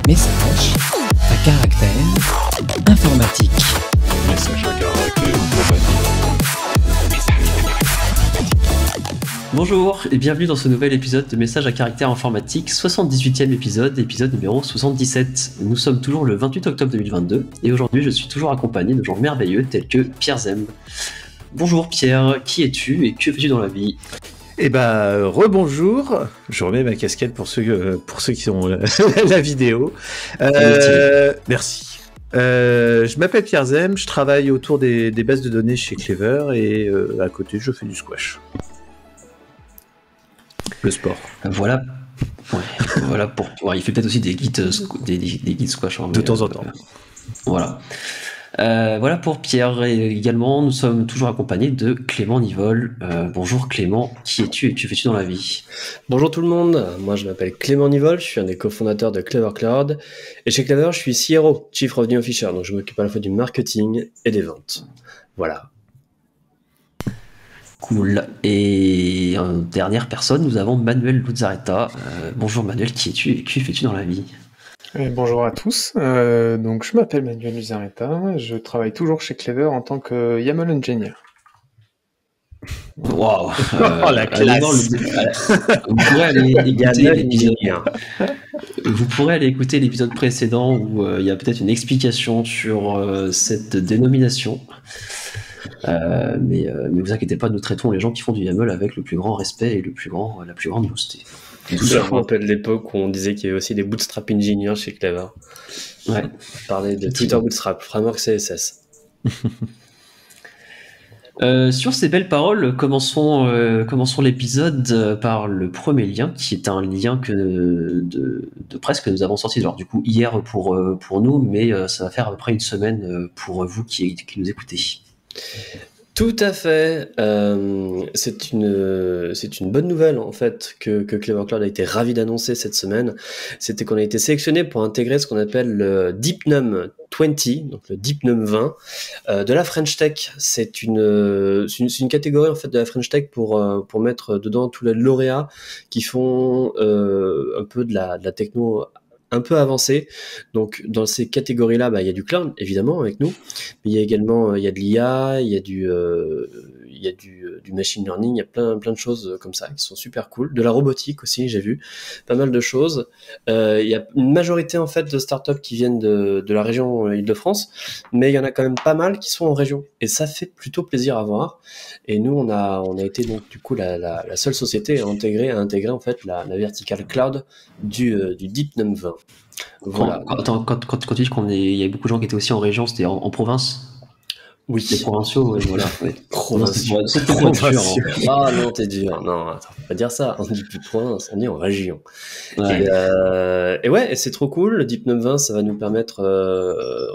Message à caractère informatique. Message à caractère informatique. Bonjour et bienvenue dans ce nouvel épisode de Message à caractère informatique, 78e épisode numéro 77. Nous sommes toujours le 28 octobre 2022 et aujourd'hui je suis toujours accompagné de gens merveilleux tels que Pierre Zem. Bonjour Pierre, qui es-tu et que fais-tu dans la vie ? Eh ben, rebonjour. Je remets ma casquette pour ceux qui ont la vidéo. Merci. Je m'appelle Pierre Zem, je travaille autour des bases de données chez Clever et à côté je fais du squash. Le sport. Voilà. Ouais, voilà pour. Ouais, il fait peut-être aussi des guides squash. De temps en temps. Voilà. Voilà pour Pierre. Et également, nous sommes toujours accompagnés de Clément Nivol. Bonjour Clément, qui es-tu et que fais-tu dans la vie ? Bonjour tout le monde, moi je m'appelle Clément Nivol, je suis un des cofondateurs de Clever Cloud. Et chez Clever, je suis CRO, Chief Revenue Officer, donc je m'occupe à la fois du marketing et des ventes. Voilà. Cool. Et en dernière personne, nous avons Manuel Luzzaretta. Bonjour Manuel, qui es-tu et que fais-tu dans la vie ? Bonjour à tous, donc je m'appelle Manuel Luzzaretta, je travaille toujours chez Clever en tant que YAML Engineer. Waouh, la classe. Vous pourrez aller écouter l'épisode précédent où il y a peut-être une explication sur cette dénomination. Mais vous inquiétez pas, nous traitons les gens qui font du YAML avec le plus grand respect et la plus grande hostie. Je me rappelle l'époque où on disait qu'il y avait aussi des bootstrap engineers chez Clever. Ouais. On parlait de Twitter Bootstrap, framework CSS. Sur ces belles paroles, commençons l'épisode par le premier lien, qui est un lien de presse que nous avons sorti. Alors du coup hier pour nous, mais ça va faire à peu près une semaine pour vous qui nous écoutez. Tout à fait. C'est une bonne nouvelle en fait que Clever Cloud a été ravi d'annoncer cette semaine. C'était qu'on a été sélectionné pour intégrer ce qu'on appelle le DeepNum 20, donc le DeepNum 20 de la French Tech. C'est une catégorie en fait de la French Tech pour mettre dedans tous les lauréats qui font un peu de la techno un peu avancé. Donc dans ces catégories-là, il y a du cloud évidemment avec nous, mais il y a également de l'IA, il y a du machine learning, il y a plein de choses comme ça qui sont super cool. De la robotique aussi, j'ai vu pas mal de choses. Il y a une majorité en fait de startups qui viennent de la région Île-de-France, mais il y en a quand même pas mal qui sont en région et ça fait plutôt plaisir à voir. Et nous on a été donc du coup la seule société à intégrer en fait la verticale cloud du DeepNum 20. Voilà. Quand tu dis il y a beaucoup de gens qui étaient aussi en région, c'était en province. Oui. Les provinciaux, ouais, voilà. Ouais. C'est trop dur. Ah non, t'es dur. Non, attends, faut pas dire ça. On dit plus province, on dit en région. Ouais. Et ouais, c'est trop cool. Le DeepNum 20, ça va nous permettre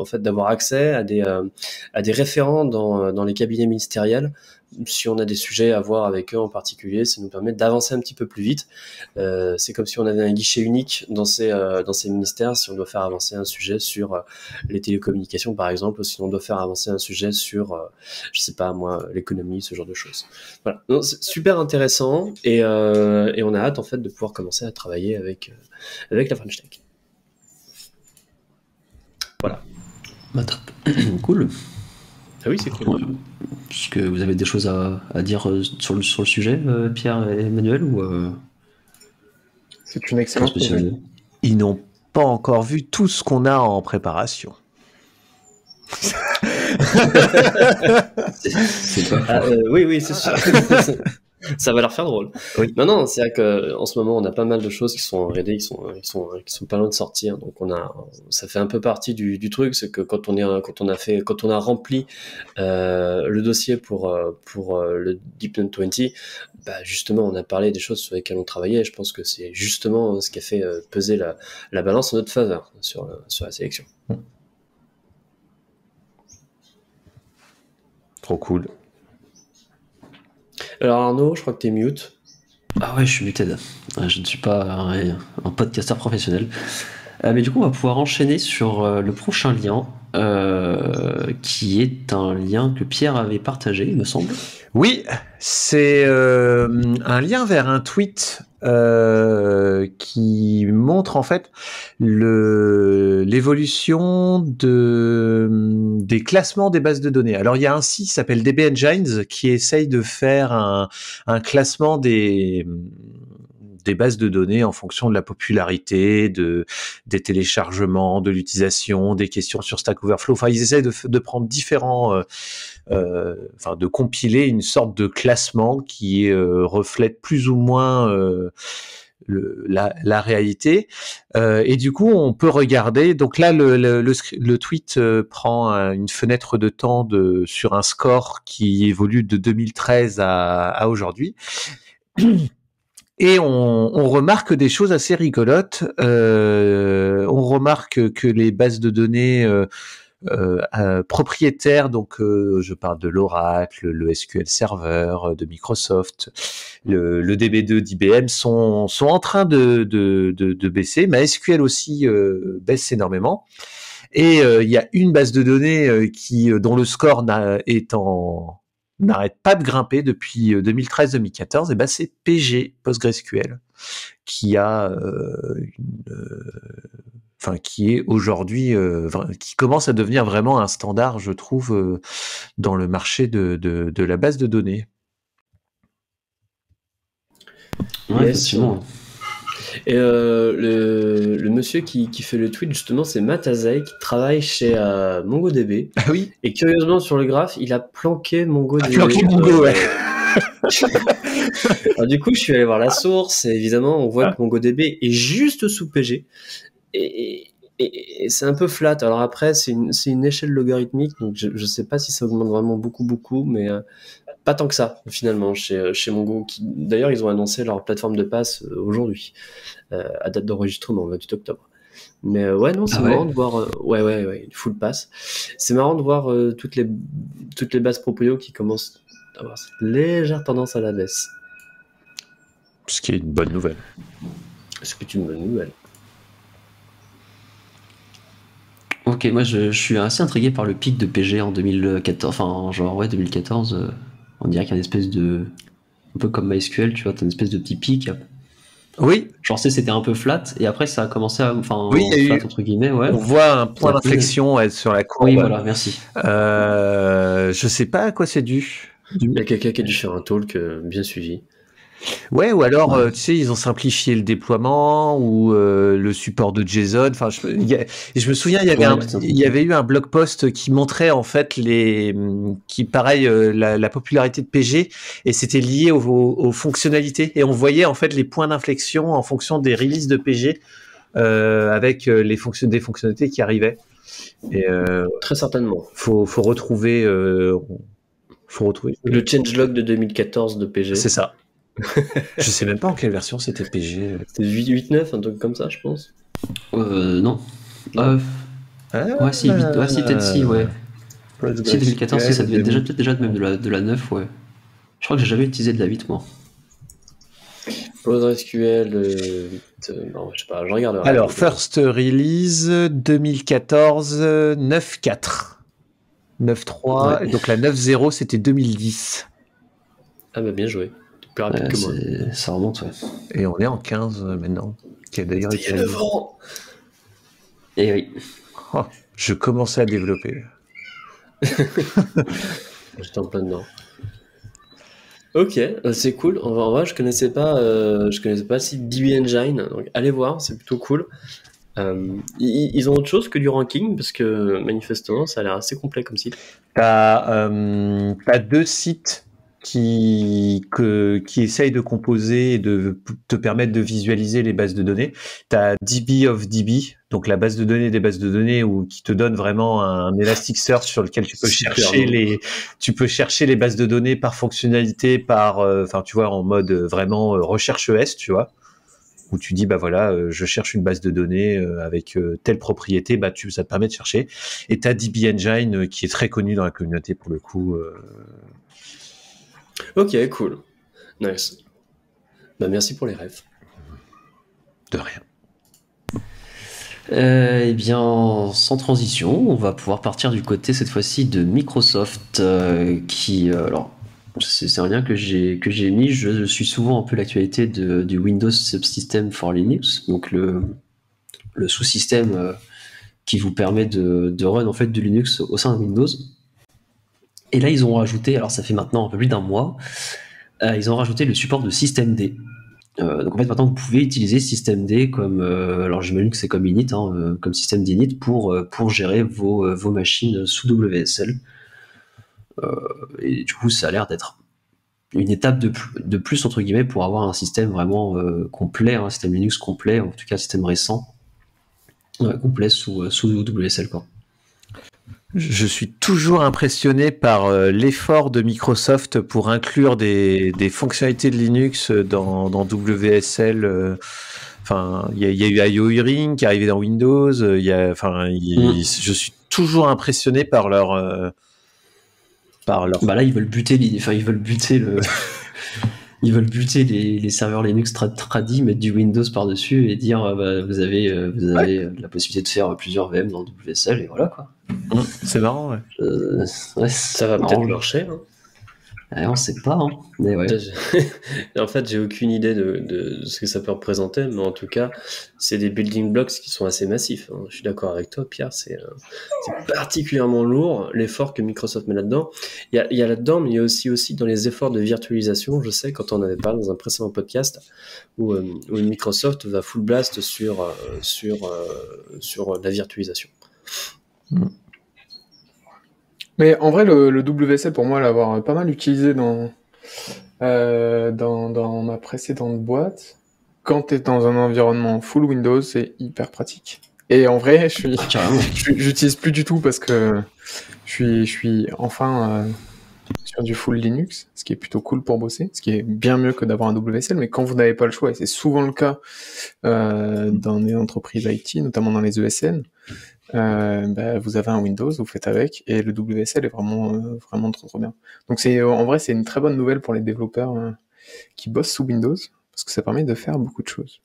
en fait d'avoir accès à des référents dans les cabinets ministériels. Si on a des sujets à voir avec eux en particulier, ça nous permet d'avancer un petit peu plus vite. C'est comme si on avait un guichet unique dans ces ministères, si on doit faire avancer un sujet sur les télécommunications par exemple, ou si on doit faire avancer un sujet sur, je sais pas moi, l'économie, ce genre de choses. Voilà, donc, c'est super intéressant et on a hâte en fait de pouvoir commencer à travailler avec la French Tech. Voilà. Bah, top. Cool. Ah oui, c'est cool. Ouais. Est-ce que vous avez des choses à dire sur le sujet, Pierre et Emmanuel, ou C'est une excellente nouvelle. Ils n'ont pas encore vu tout ce qu'on a en préparation. C'est pas oui, c'est sûr. Ça va leur faire drôle. Oui. Non, c'est vrai qu'en ce moment, on a pas mal de choses qui sont en R&D, qui sont pas loin de sortir. Donc ça fait un peu partie du truc, c'est que quand on a rempli le dossier pour le DeepNum 20, justement, on a parlé des choses sur lesquelles on travaillait. Et je pense que c'est justement ce qui a fait peser la balance en notre faveur sur la sélection. Trop cool. Alors Arnaud, je crois que t'es mute. Ah ouais, je suis muted. Je ne suis pas un podcasteur professionnel. Mais du coup, on va pouvoir enchaîner sur le prochain lien, qui est un lien que Pierre avait partagé, il me semble. Oui, c'est un lien vers un tweet qui montre en fait l'évolution des classements des bases de données. Alors il y a un site qui s'appelle DB Engines qui essaye de faire un classement des bases de données en fonction de la popularité, des téléchargements, de l'utilisation, des questions sur Stack Overflow. Enfin, ils essayent de prendre différents, de compiler une sorte de classement qui reflète plus ou moins la réalité. Et du coup, on peut regarder. Donc là, le tweet prend une fenêtre de temps sur un score qui évolue de 2013 à aujourd'hui. Et on remarque des choses assez rigolotes. On remarque que les bases de données propriétaires, donc je parle de l'Oracle, le SQL Server de Microsoft, le DB2 d'IBM sont en train de baisser. MySQL aussi baisse énormément. Et il y a une base de données dont le score n'arrête pas de grimper depuis 2013-2014, et ben c'est PG, PostgreSQL, qui est aujourd'hui, qui commence à devenir vraiment un standard, je trouve, dans le marché de la base de données. Ouais, effectivement. Et le monsieur qui fait le tweet, justement, c'est Matt Azai, qui travaille chez MongoDB. Ah oui. Et curieusement, sur le graphe, il a planqué MongoDB. Ouais. Alors, du coup, je suis allé voir la source, et évidemment, on voit que MongoDB est juste sous PG. Et c'est un peu flat. Alors après, c'est une échelle logarithmique, donc je sais pas si ça augmente vraiment beaucoup, mais pas tant que ça, finalement, chez Mongo. D'ailleurs, ils ont annoncé leur plateforme de pass aujourd'hui, à date d'enregistrement, le 28 octobre. Mais ouais, non, c'est marrant de voir... ouais, full pass. C'est marrant de voir toutes les bases proprio qui commencent à avoir cette légère tendance à la baisse. Ce qui est une bonne nouvelle. C'est une bonne nouvelle. Ok, moi je suis assez intrigué par le pic de PG en 2014, 2014, on dirait qu'il y a une espèce de... Un peu comme MySQL, tu vois, t'as une espèce de petit pic. Oui. Genre c'était un peu flat, et après ça a commencé à... Oui, il y a flat, eu... entre guillemets, ouais. On voit un point d'inflexion sur la courbe. Oui, voilà, merci. Je sais pas à quoi c'est dû. Il y a quelqu'un qui a dû faire un talk bien suivi. Ouais, ou alors, tu sais, ils ont simplifié le déploiement ou le support de JSON. Enfin, je me souviens, il y avait eu un blog post qui montrait en fait la popularité de PG, et c'était lié aux fonctionnalités. Et on voyait en fait les points d'inflexion en fonction des releases de PG avec des fonctionnalités qui arrivaient. Et très certainement. Faut retrouver. Le changelog de 2014 de PG. C'est ça. Je sais même pas en quelle version c'était PG. C'était 8.9, un truc comme ça, je pense. Non. Ouais, si, peut-être si, ouais. Si, 2014, si, ça devait peut-être déjà même de la 9, ouais. Je crois que j'ai jamais utilisé de la 8, moi. PostgreSQL 8, non, je sais pas, je regarderai. Alors, first release 2014, 9.4. 9.3, donc la 9.0 c'était 2010. Ah bah bien joué. Plus rapide que moi. Ça remonte, ouais. Et on est en 15 maintenant. Qui a d'ailleurs été... 9 ans. Et oui. Oh, je commençais à développer. J'étais en plein dedans. Ok, c'est cool. En vrai, je connaissais pas le site DB Engine, donc allez voir, c'est plutôt cool. Ils ont autre chose que du ranking, parce que manifestement, ça a l'air assez complet comme site. T'as deux sites qui essayent de composer et de te permettre de visualiser les bases de données. T'as DB of DB, donc la base de données des bases de données, qui te donne vraiment un Elasticsearch sur lequel tu peux chercher les bases de données par fonctionnalité, tu vois, en mode vraiment recherche ES, tu vois, où tu dis, bah voilà, je cherche une base de données avec telle propriété, ça te permet de chercher. Et t'as DB Engine qui est très connu dans la communauté pour le coup. Ok, cool. Nice. Bah, merci pour les refs. De rien. Eh bien, sans transition, on va pouvoir partir du côté, cette fois-ci, de Microsoft, qui... alors, c'est un lien que j'ai mis. Je suis souvent un peu l'actualité du Windows Subsystem for Linux, donc le sous-système qui vous permet de run en fait du Linux au sein de Windows. Et là, ils ont rajouté, alors ça fait maintenant un peu plus d'un mois, ils ont rajouté le support de systemd. Donc en fait, maintenant, vous pouvez utiliser systemd comme, alors j'imagine que c'est comme init, comme système d'init pour gérer vos machines sous WSL. Et du coup, ça a l'air d'être une étape de plus, entre guillemets, pour avoir un système vraiment complet, un système Linux complet, en tout cas un système récent, complet sous WSL, quoi. Je suis toujours impressionné par l'effort de Microsoft pour inclure des fonctionnalités de Linux dans WSL. Enfin, il y a eu IO Hearing qui est arrivé dans Windows. Je suis toujours impressionné par leur. Bah là, ils veulent buter ils veulent buter les serveurs Linux tradis, mettre du Windows par-dessus et dire vous avez la possibilité de faire plusieurs VM dans WSL et voilà quoi. C'est marrant, ouais. Ça va peut-être marcher. On sait pas, mais ouais. En fait, j'ai aucune idée de ce que ça peut représenter, mais en tout cas, c'est des building blocks qui sont assez massifs. Je suis d'accord avec toi, Pierre. C'est particulièrement lourd l'effort que Microsoft met là-dedans. Il y a là-dedans, mais il y a aussi dans les efforts de virtualisation. Je sais, quand on avait parlé dans un précédent podcast, où Microsoft va full blast sur la virtualisation. Mais en vrai, le WSL, pour moi, l'avoir pas mal utilisé dans ma précédente boîte, quand tu es dans un environnement full Windows, c'est hyper pratique. Et en vrai, j'utilise plus du tout parce que je suis enfin sur du full Linux, ce qui est plutôt cool pour bosser, ce qui est bien mieux que d'avoir un WSL. Mais quand vous n'avez pas le choix, et c'est souvent le cas dans les entreprises IT, notamment dans les ESN, vous avez un Windows, vous faites avec, et le WSL est vraiment trop bien. Donc en vrai, c'est une très bonne nouvelle pour les développeurs qui bossent sous Windows, parce que ça permet de faire beaucoup de choses.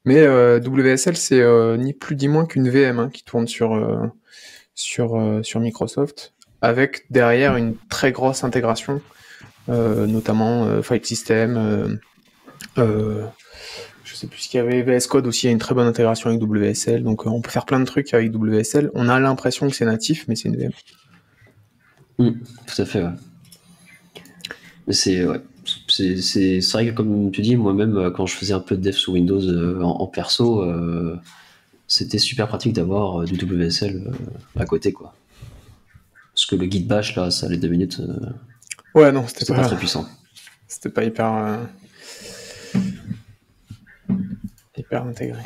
Mais WSL, c'est ni plus ni moins qu'une VM qui tourne sur Microsoft, avec derrière une très grosse intégration, notamment File System, je sais plus ce qu'il y avait, VS Code aussi a une très bonne intégration avec WSL, donc on peut faire plein de trucs avec WSL. On a l'impression que c'est natif, mais c'est une VM. Tout à fait, ouais. Mais c'est vrai que comme tu dis, moi-même quand je faisais un peu de dev sous Windows en perso, c'était super pratique d'avoir du WSL à côté, quoi. Parce que le git bash là, ça allait 2 minutes. Ouais, non, c'était pas très puissant. C'était pas hyper intégré.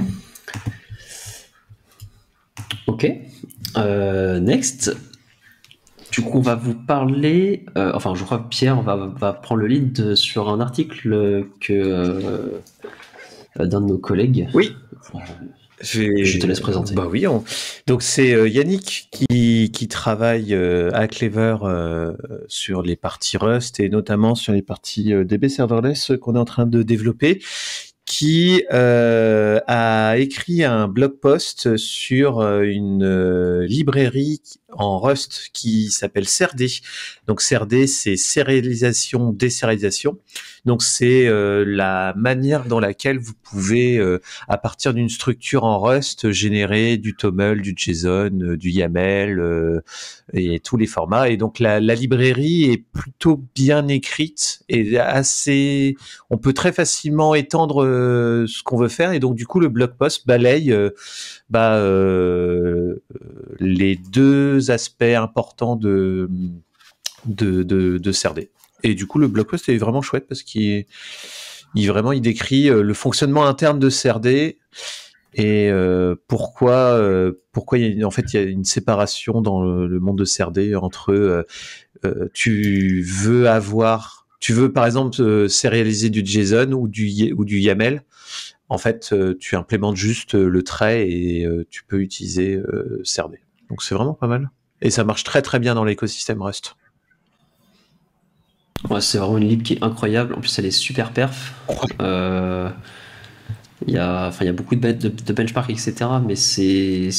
Ok. Next. Du coup, on va vous parler. Je crois que Pierre va prendre le lead sur un article que d'un de nos collègues. Oui. Je te laisse présenter. Bah oui. Donc c'est Yannick qui travaille à Clever sur les parties Rust et notamment sur les parties DB serverless qu'on est en train de développer, qui a écrit un blog post sur une librairie en Rust qui s'appelle CRD. Donc CRD, c'est sérialisation, désérialisation. Donc c'est la manière dans laquelle vous pouvez, à partir d'une structure en Rust, générer du TOML, du JSON, du YAML et tous les formats. Et donc la librairie est plutôt bien écrite et assez. On peut très facilement étendre ce qu'on veut faire. Et donc du coup le blog post balaye les deux aspects importants de CRD. Et du coup, le blog post est vraiment chouette parce qu'il décrit le fonctionnement interne de CRD et pourquoi il y a une séparation dans le monde de CRD entre tu veux par exemple sérialiser du JSON ou du YAML. En fait, tu implémentes juste le trait et tu peux utiliser CRD. Donc c'est vraiment pas mal. Et ça marche très très bien dans l'écosystème Rust. Ouais, c'est vraiment une lib qui est incroyable. En plus, elle est super perf. Il y a beaucoup de benchmarks, etc. Mais c'est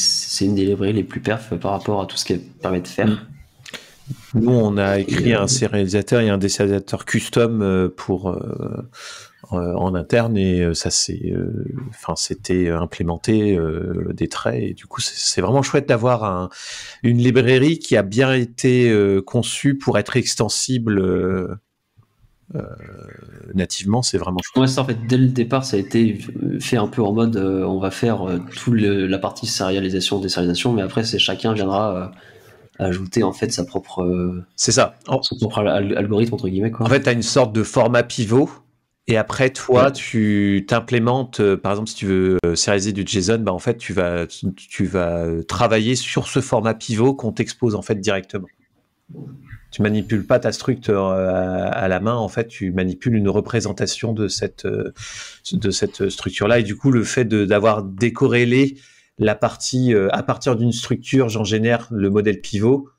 une des librairies les plus perf par rapport à tout ce qu'elle permet de faire. Nous, on a écrit un sérialisateur et un désérialisateur custom en interne et ça c'était implémenté des traits et du coup c'est vraiment chouette d'avoir une librairie qui a bien été conçue pour être extensible nativement. C'est vraiment chouette. Ouais, ça en fait dès le départ ça a été fait un peu en mode on va faire la partie sérialisation, désérialisation, mais après c'est chacun viendra ajouter en fait sa propre c'est ça, son propre algorithme entre guillemets quoi. En fait, tu as une sorte de format pivot et après toi tu t'implémentes par exemple si tu veux sérialiser du JSON, bah en fait tu vas travailler sur ce format pivot qu'on t'expose en fait directement. Tu manipules pas ta structure à la main, en fait tu manipules une représentation de cette structure là et du coup le fait d'avoir décorrélé la partie à partir d'une structure, j'en génère le modèle pivot,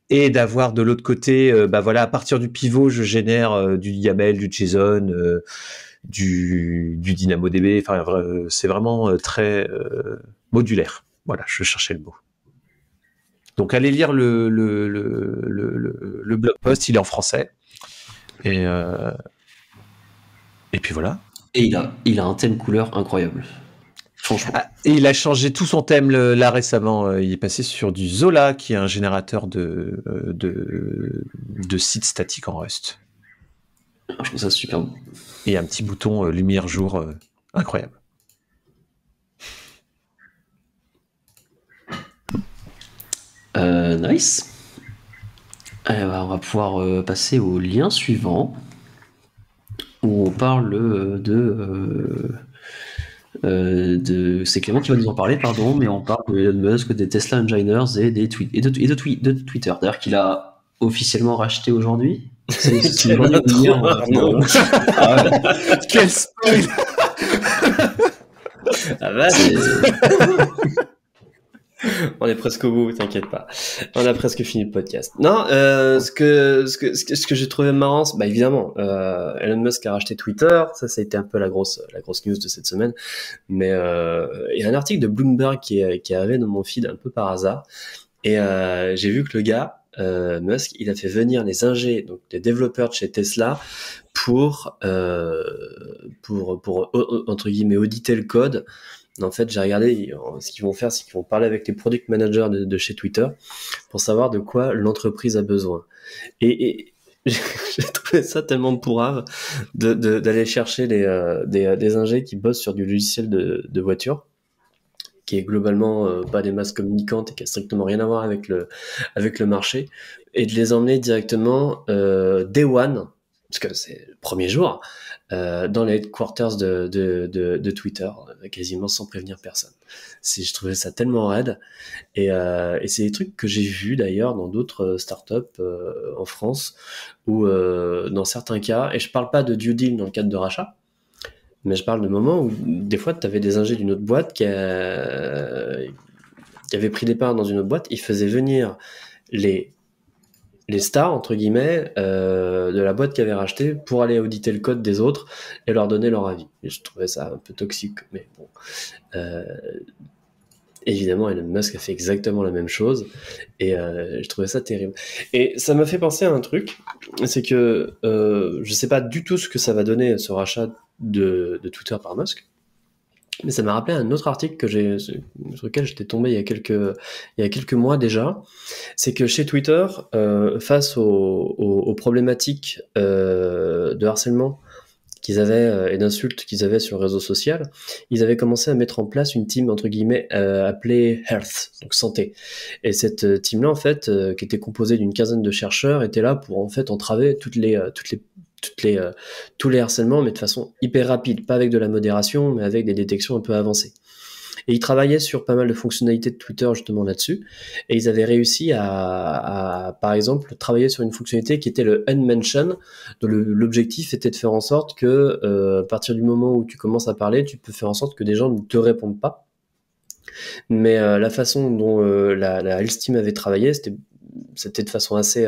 et d'avoir de l'autre côté, à partir du pivot, je génère du YAML, du JSON, du DynamoDB. Enfin, c'est vraiment très modulaire. Voilà, je cherchais le mot. Donc, allez lire le blog post, il est en français. Et puis voilà. Et il a un thème couleur incroyable. Franchement. Et il a changé tout son thème là récemment. Il est passé sur du Zola, qui est un générateur de sites statiques en Rust. Je trouve ça super bon. Et un petit bouton lumière jour incroyable. Nice. On va pouvoir passer au lien suivant où on parle c'est Clément qui va nous en parler, pardon, mais on parle de Elon Musk, des Tesla Engineers et de Twitter. D'ailleurs, qu'il a officiellement racheté aujourd'hui. C'est une bonne non. Ah ouais. Quel spoil. Ah bah, on est presque au bout, t'inquiète pas. On a presque fini le podcast. Non, ce que j'ai trouvé marrant, bah évidemment, Elon Musk a racheté Twitter. Ça a été un peu la grosse news de cette semaine. Mais il y a un article de Bloomberg qui est arrivé dans mon feed un peu par hasard. Et j'ai vu que le gars, Musk, il a fait venir les ingés, donc des développeurs de chez Tesla, pour entre guillemets auditer le code. En fait, j'ai regardé, ce qu'ils vont faire, c'est qu'ils vont parler avec les product managers de chez Twitter pour savoir de quoi l'entreprise a besoin. Et j'ai trouvé ça tellement pourrave d'aller chercher des ingés qui bossent sur du logiciel de voiture, qui est globalement pas des masses communicantes et qui a strictement rien à voir avec le marché, et de les emmener directement day one, parce que c'est le premier jour, dans les headquarters de Twitter, quasiment sans prévenir personne. Je trouvais ça tellement raide, et c'est des trucs que j'ai vus d'ailleurs dans d'autres startups en France, où dans certains cas, et je parle pas de due deal dans le cadre de rachat, mais je parle de moments où des fois tu avais des ingés d'une autre boîte qui avaient pris des parts dans une autre boîte, ils faisaient venir les stars, entre guillemets, de la boîte qui avait racheté pour aller auditer le code des autres et leur donner leur avis. Et je trouvais ça un peu toxique, mais bon. Évidemment, Elon Musk a fait exactement la même chose, et je trouvais ça terrible. Et ça m'a fait penser à un truc, c'est que je sais pas du tout ce que ça va donner, ce rachat de Twitter par Musk, mais ça m'a rappelé un autre article sur lequel j'étais tombé il y a quelques mois déjà. C'est que chez Twitter, face aux problématiques de harcèlement qu'ils avaient et d'insultes qu'ils avaient sur le réseau social, ils avaient commencé à mettre en place une team entre guillemets appelée Health, donc santé. Et cette team-là, en fait, qui était composée d'une quinzaine de chercheurs, était là pour en fait entraver tous les harcèlements, mais de façon hyper rapide, pas avec de la modération, mais avec des détections un peu avancées. Et ils travaillaient sur pas mal de fonctionnalités de Twitter justement là-dessus, et ils avaient réussi à par exemple, travailler sur une fonctionnalité qui était le unmention, dont l'objectif était de faire en sorte que, à partir du moment où tu commences à parler, tu peux faire en sorte que des gens ne te répondent pas. Mais la façon dont la Health Team avait travaillé, c'était c'était de façon assez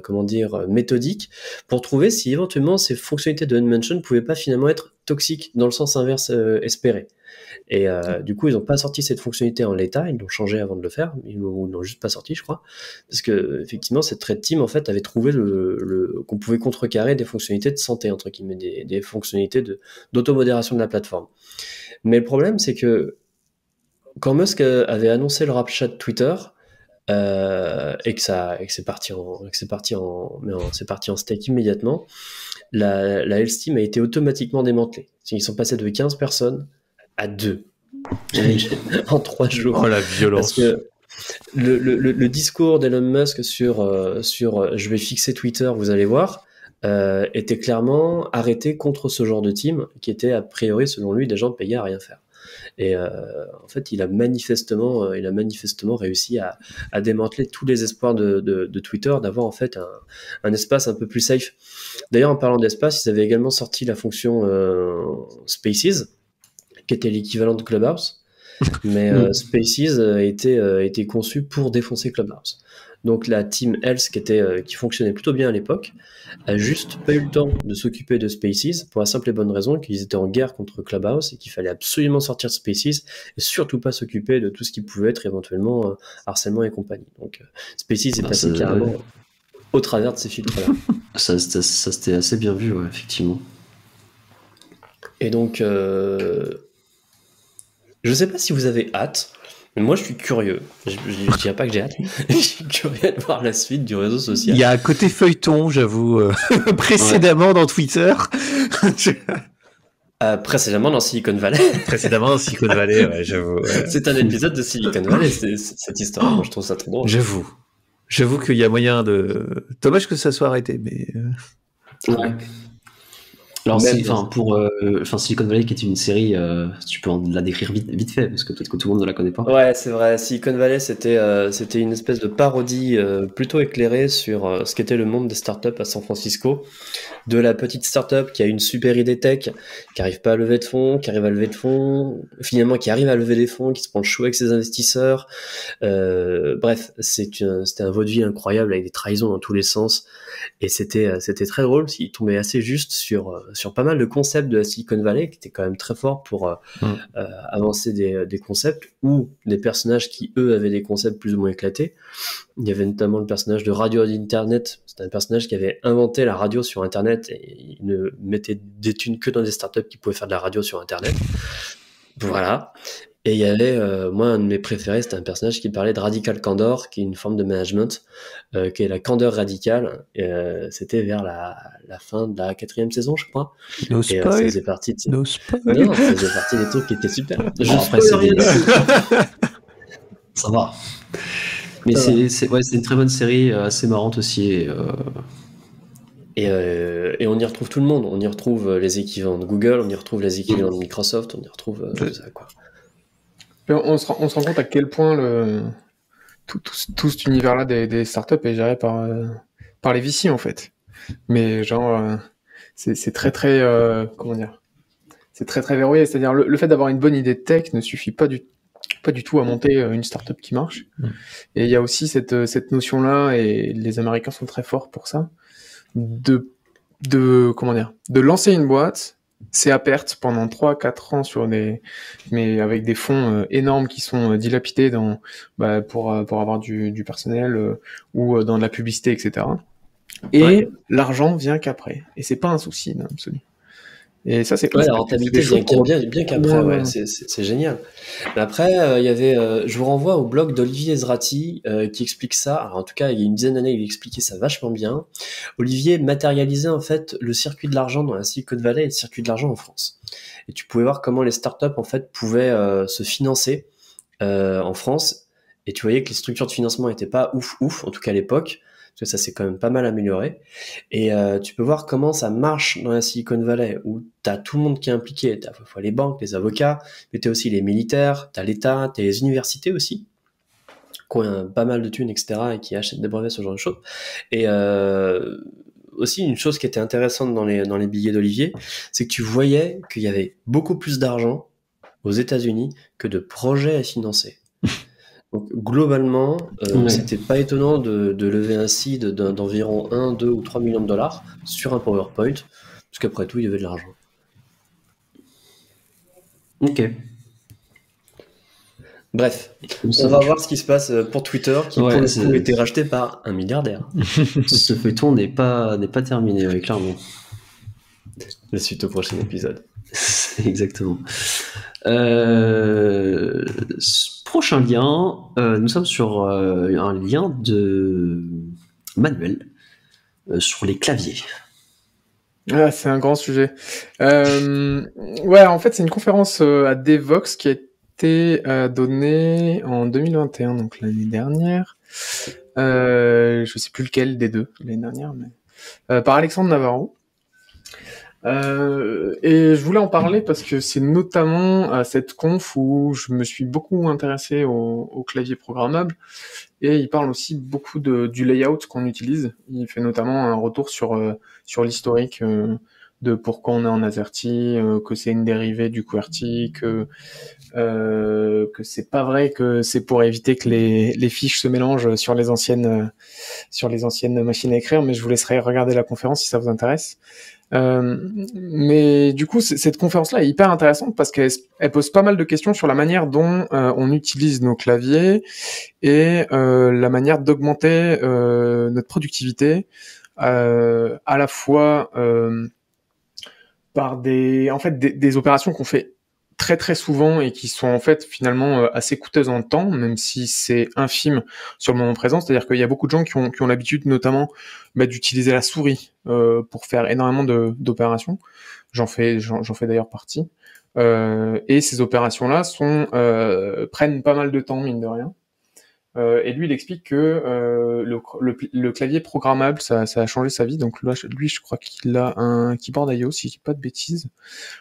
comment dire, méthodique, pour trouver si éventuellement ces fonctionnalités de Unmentioned pouvaient pas finalement être toxiques dans le sens inverse espéré. Et du coup, ils n'ont pas sorti cette fonctionnalité en l'état, ils l'ont changé avant de le faire, ils l'ont juste pas sorti, je crois, parce que effectivement, cette Red Team en fait avait trouvé qu'on pouvait contrecarrer des fonctionnalités de santé entre guillemets, des fonctionnalités d'automodération de la plateforme. Mais le problème, c'est que quand Musk avait annoncé le rachat de Twitter et que c'est parti en steak immédiatement, la Health Team a été automatiquement démantelée. Ils sont passés de 15 personnes à 2 en 3 jours. Oh la violence. Parce que le discours d'Elon Musk sur je vais fixer Twitter, vous allez voir, était clairement arrêté contre ce genre de team qui était a priori selon lui des gens payés à rien faire. Et en fait, il a manifestement réussi à démanteler tous les espoirs de Twitter d'avoir en fait un espace un peu plus safe. D'ailleurs, en parlant d'espace, ils avaient également sorti la fonction Spaces, qui était l'équivalent de Clubhouse, mais Spaces a été conçu pour défoncer Clubhouse. Donc la team Health qui fonctionnait plutôt bien à l'époque a juste pas eu le temps de s'occuper de Spaces pour la simple et bonne raison qu'ils étaient en guerre contre Clubhouse et qu'il fallait absolument sortir de Spaces et surtout pas s'occuper de tout ce qui pouvait être éventuellement harcèlement et compagnie. Donc Spaces est passé carrément au travers de ces filtres-là. Ça c'était assez bien vu, ouais, effectivement. Et donc je sais pas si vous avez hâte. Moi, je suis curieux. Je dirais pas que j'ai hâte. Je suis curieux de voir la suite du réseau social. Il y a un côté feuilleton, j'avoue, précédemment dans Twitter. Précédemment dans Silicon Valley. Précédemment dans Silicon Valley, ouais, j'avoue. Ouais. C'est un épisode de Silicon Valley, cette histoire. Moi, je trouve ça trop drôle. J'avoue qu'il y a moyen de... Dommage que ça soit arrêté, mais... Ouais. Alors, Silicon Valley, qui est une série, tu peux la décrire vite fait, parce que peut-être que tout le monde ne la connaît pas. Ouais, c'est vrai. Silicon Valley, c'était une espèce de parodie plutôt éclairée sur ce qu'était le monde des startups à San Francisco. De la petite startup qui a une super idée tech, qui arrive pas à lever de fonds, qui arrive à lever de fonds, finalement qui arrive à lever des fonds, qui se prend le chou avec ses investisseurs. Bref, c'était un vaudeville incroyable avec des trahisons dans tous les sens. Et c'était très drôle, parce qu'il tombait assez juste sur pas mal de concepts de la Silicon Valley, qui étaient quand même très forts pour avancer des concepts, ou des personnages qui, eux, avaient des concepts plus ou moins éclatés. Il y avait notamment le personnage de Radio d'Internet. C'était un personnage qui avait inventé la radio sur Internet, et il ne mettait des thunes que dans des startups qui pouvaient faire de la radio sur Internet. Voilà. Et il y avait, moi, un de mes préférés, c'était un personnage qui parlait de Radical Candor, qui est une forme de management, qui est la candeur radicale. C'était vers la fin de la 4e saison, je crois. No spoil. Ça faisait partie de... No spoil. Non, ça faisait partie des trucs qui étaient super. Après, ça va. Mais c'est une très bonne série, assez marrante aussi. Et on y retrouve tout le monde. On y retrouve les équivalents de Google, on y retrouve les équivalents de Microsoft, on y retrouve tout ça, quoi. On se rend compte à quel point tout cet univers-là des startups est géré par les VC, en fait. Mais genre, c'est très très comment dire, c'est très très verrouillé. C'est-à-dire le fait d'avoir une bonne idée de tech ne suffit pas du tout à monter une startup qui marche. Et il y a aussi cette notion-là, et les Américains sont très forts pour ça, de lancer une boîte. C'est à perte pendant 3-4 ans mais avec des fonds énormes qui sont dilapidés pour avoir du personnel ou dans de la publicité, etc. Et l'argent vient qu'après. Et c'est pas un souci, dans l'absolu. Et ça, c'est la rentabilité vient bien qu'après, ouais, c'est génial. Mais après, je vous renvoie au blog d'Olivier Ezrati qui explique ça. Alors, en tout cas, il y a une dizaine d'années, il expliquait ça vachement bien. Olivier matérialisait en fait le circuit de l'argent dans la Silicon Valley et le circuit de l'argent en France. Et tu pouvais voir comment les startups en fait pouvaient se financer en France. Et tu voyais que les structures de financement n'étaient pas ouf, en tout cas à l'époque. Parce que ça s'est quand même pas mal amélioré. Et tu peux voir comment ça marche dans la Silicon Valley, où tu as tout le monde qui est impliqué. Tu as à la fois les banques, les avocats, mais tu as aussi les militaires, tu as l'État, tu as les universités aussi, qui ont pas mal de thunes, etc., et qui achètent des brevets, ce genre de choses. Et aussi, une chose qui était intéressante dans les billets d'Olivier, c'est que tu voyais qu'il y avait beaucoup plus d'argent aux États-Unis que de projets à financer. Donc, globalement, Ouais. c'était pas étonnant de lever un seed d'environ 1, 2 ou 3 millions de dollars sur un PowerPoint, parce qu'après tout, il y avait de l'argent. Ok. Bref, Ça on va marche. voir ce qui se passe pour Twitter, qui Ouais, pour le c'est- coup a été racheté par un milliardaire. Ce feuilleton n'est pas terminé, ouais, clairement. La suite au prochain épisode. Exactement. Prochain lien, nous sommes sur un lien de Manuel sur les claviers. Ah, c'est un grand sujet. Ouais, en fait, c'est une conférence à Devox qui a été donnée en 2021, donc l'année dernière. Je sais plus lequel des deux, l'année dernière, mais par Alexandre Navarro. Et je voulais en parler parce que c'est notamment à cette conf où je me suis beaucoup intéressé au clavier programmable, et il parle aussi beaucoup du layout qu'on utilise. Il fait notamment un retour sur l'historique de pourquoi on est en AZERTY, que c'est une dérivée du QWERTY, que c'est pas vrai que c'est pour éviter que les fiches se mélangent sur les anciennes machines à écrire, mais je vous laisserai regarder la conférence si ça vous intéresse. Mais du coup, cette conférence-là est hyper intéressante parce qu'elle pose pas mal de questions sur la manière dont on utilise nos claviers et la manière d'augmenter notre productivité, à la fois par des opérations qu'on fait très très souvent et qui sont en fait finalement assez coûteuses en temps, même si c'est infime sur le moment présent. C'est-à-dire qu'il y a beaucoup de gens qui ont l'habitude notamment d'utiliser la souris pour faire énormément d'opérations. J'en fais d'ailleurs partie. Et ces opérations-là prennent pas mal de temps, mine de rien. Et lui, il explique que le clavier programmable, ça a changé sa vie. Donc là, lui, je crois qu'il a un keyboard IO, si je dis pas de bêtises,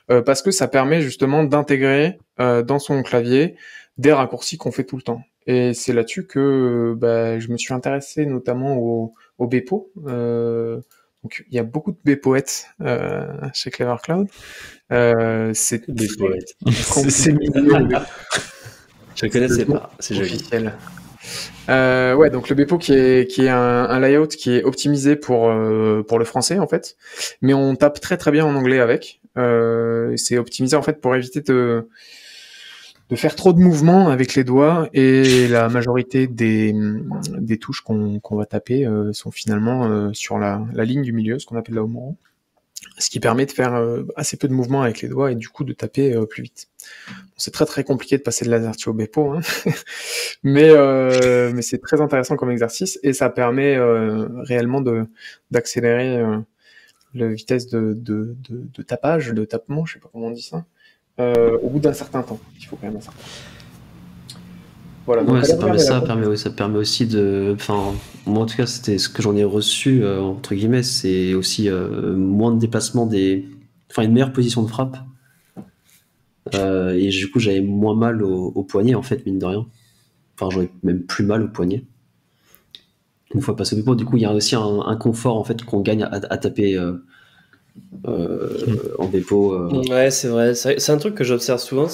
parce que ça permet justement d'intégrer dans son clavier des raccourcis qu'on fait tout le temps. Et c'est là-dessus que je me suis intéressé notamment au Bepo. Donc il y a beaucoup de Bepoètes chez Clever Cloud. C'est Des poètes. c'est mignon. Je ne connaissais pas, c'est joli. Officiel. Ouais, donc le Bepo qui est un layout qui est optimisé pour le français en fait, mais on tape très très bien en anglais avec. C'est optimisé en fait pour éviter de faire trop de mouvements avec les doigts, et la majorité des touches qu'on va taper sont finalement sur la ligne du milieu, ce qu'on appelle la home row, ce qui permet de faire assez peu de mouvements avec les doigts et du coup de taper plus vite. C'est très très compliqué de passer de l'AZERTY au Bepo, hein. mais c'est très intéressant comme exercice, et ça permet réellement d'accélérer la vitesse de tapage, de tapement, je sais pas comment on dit ça, au bout d'un certain temps. Il faut quand même un certain temps. Voilà, donc Ouais, ça permet aussi enfin, moi en tout cas, c'était ce que j'en ai reçu, entre guillemets, c'est aussi moins de déplacement enfin, une meilleure position de frappe. Et du coup, j'avais moins mal au poignet, en fait, mine de rien. Enfin, j'aurais même plus mal au poignet. Une fois passé au Bepo, du coup, il y a aussi un confort, en fait, qu'on gagne à taper en Bepo. Ouais, c'est vrai. C'est un truc que j'observe souvent.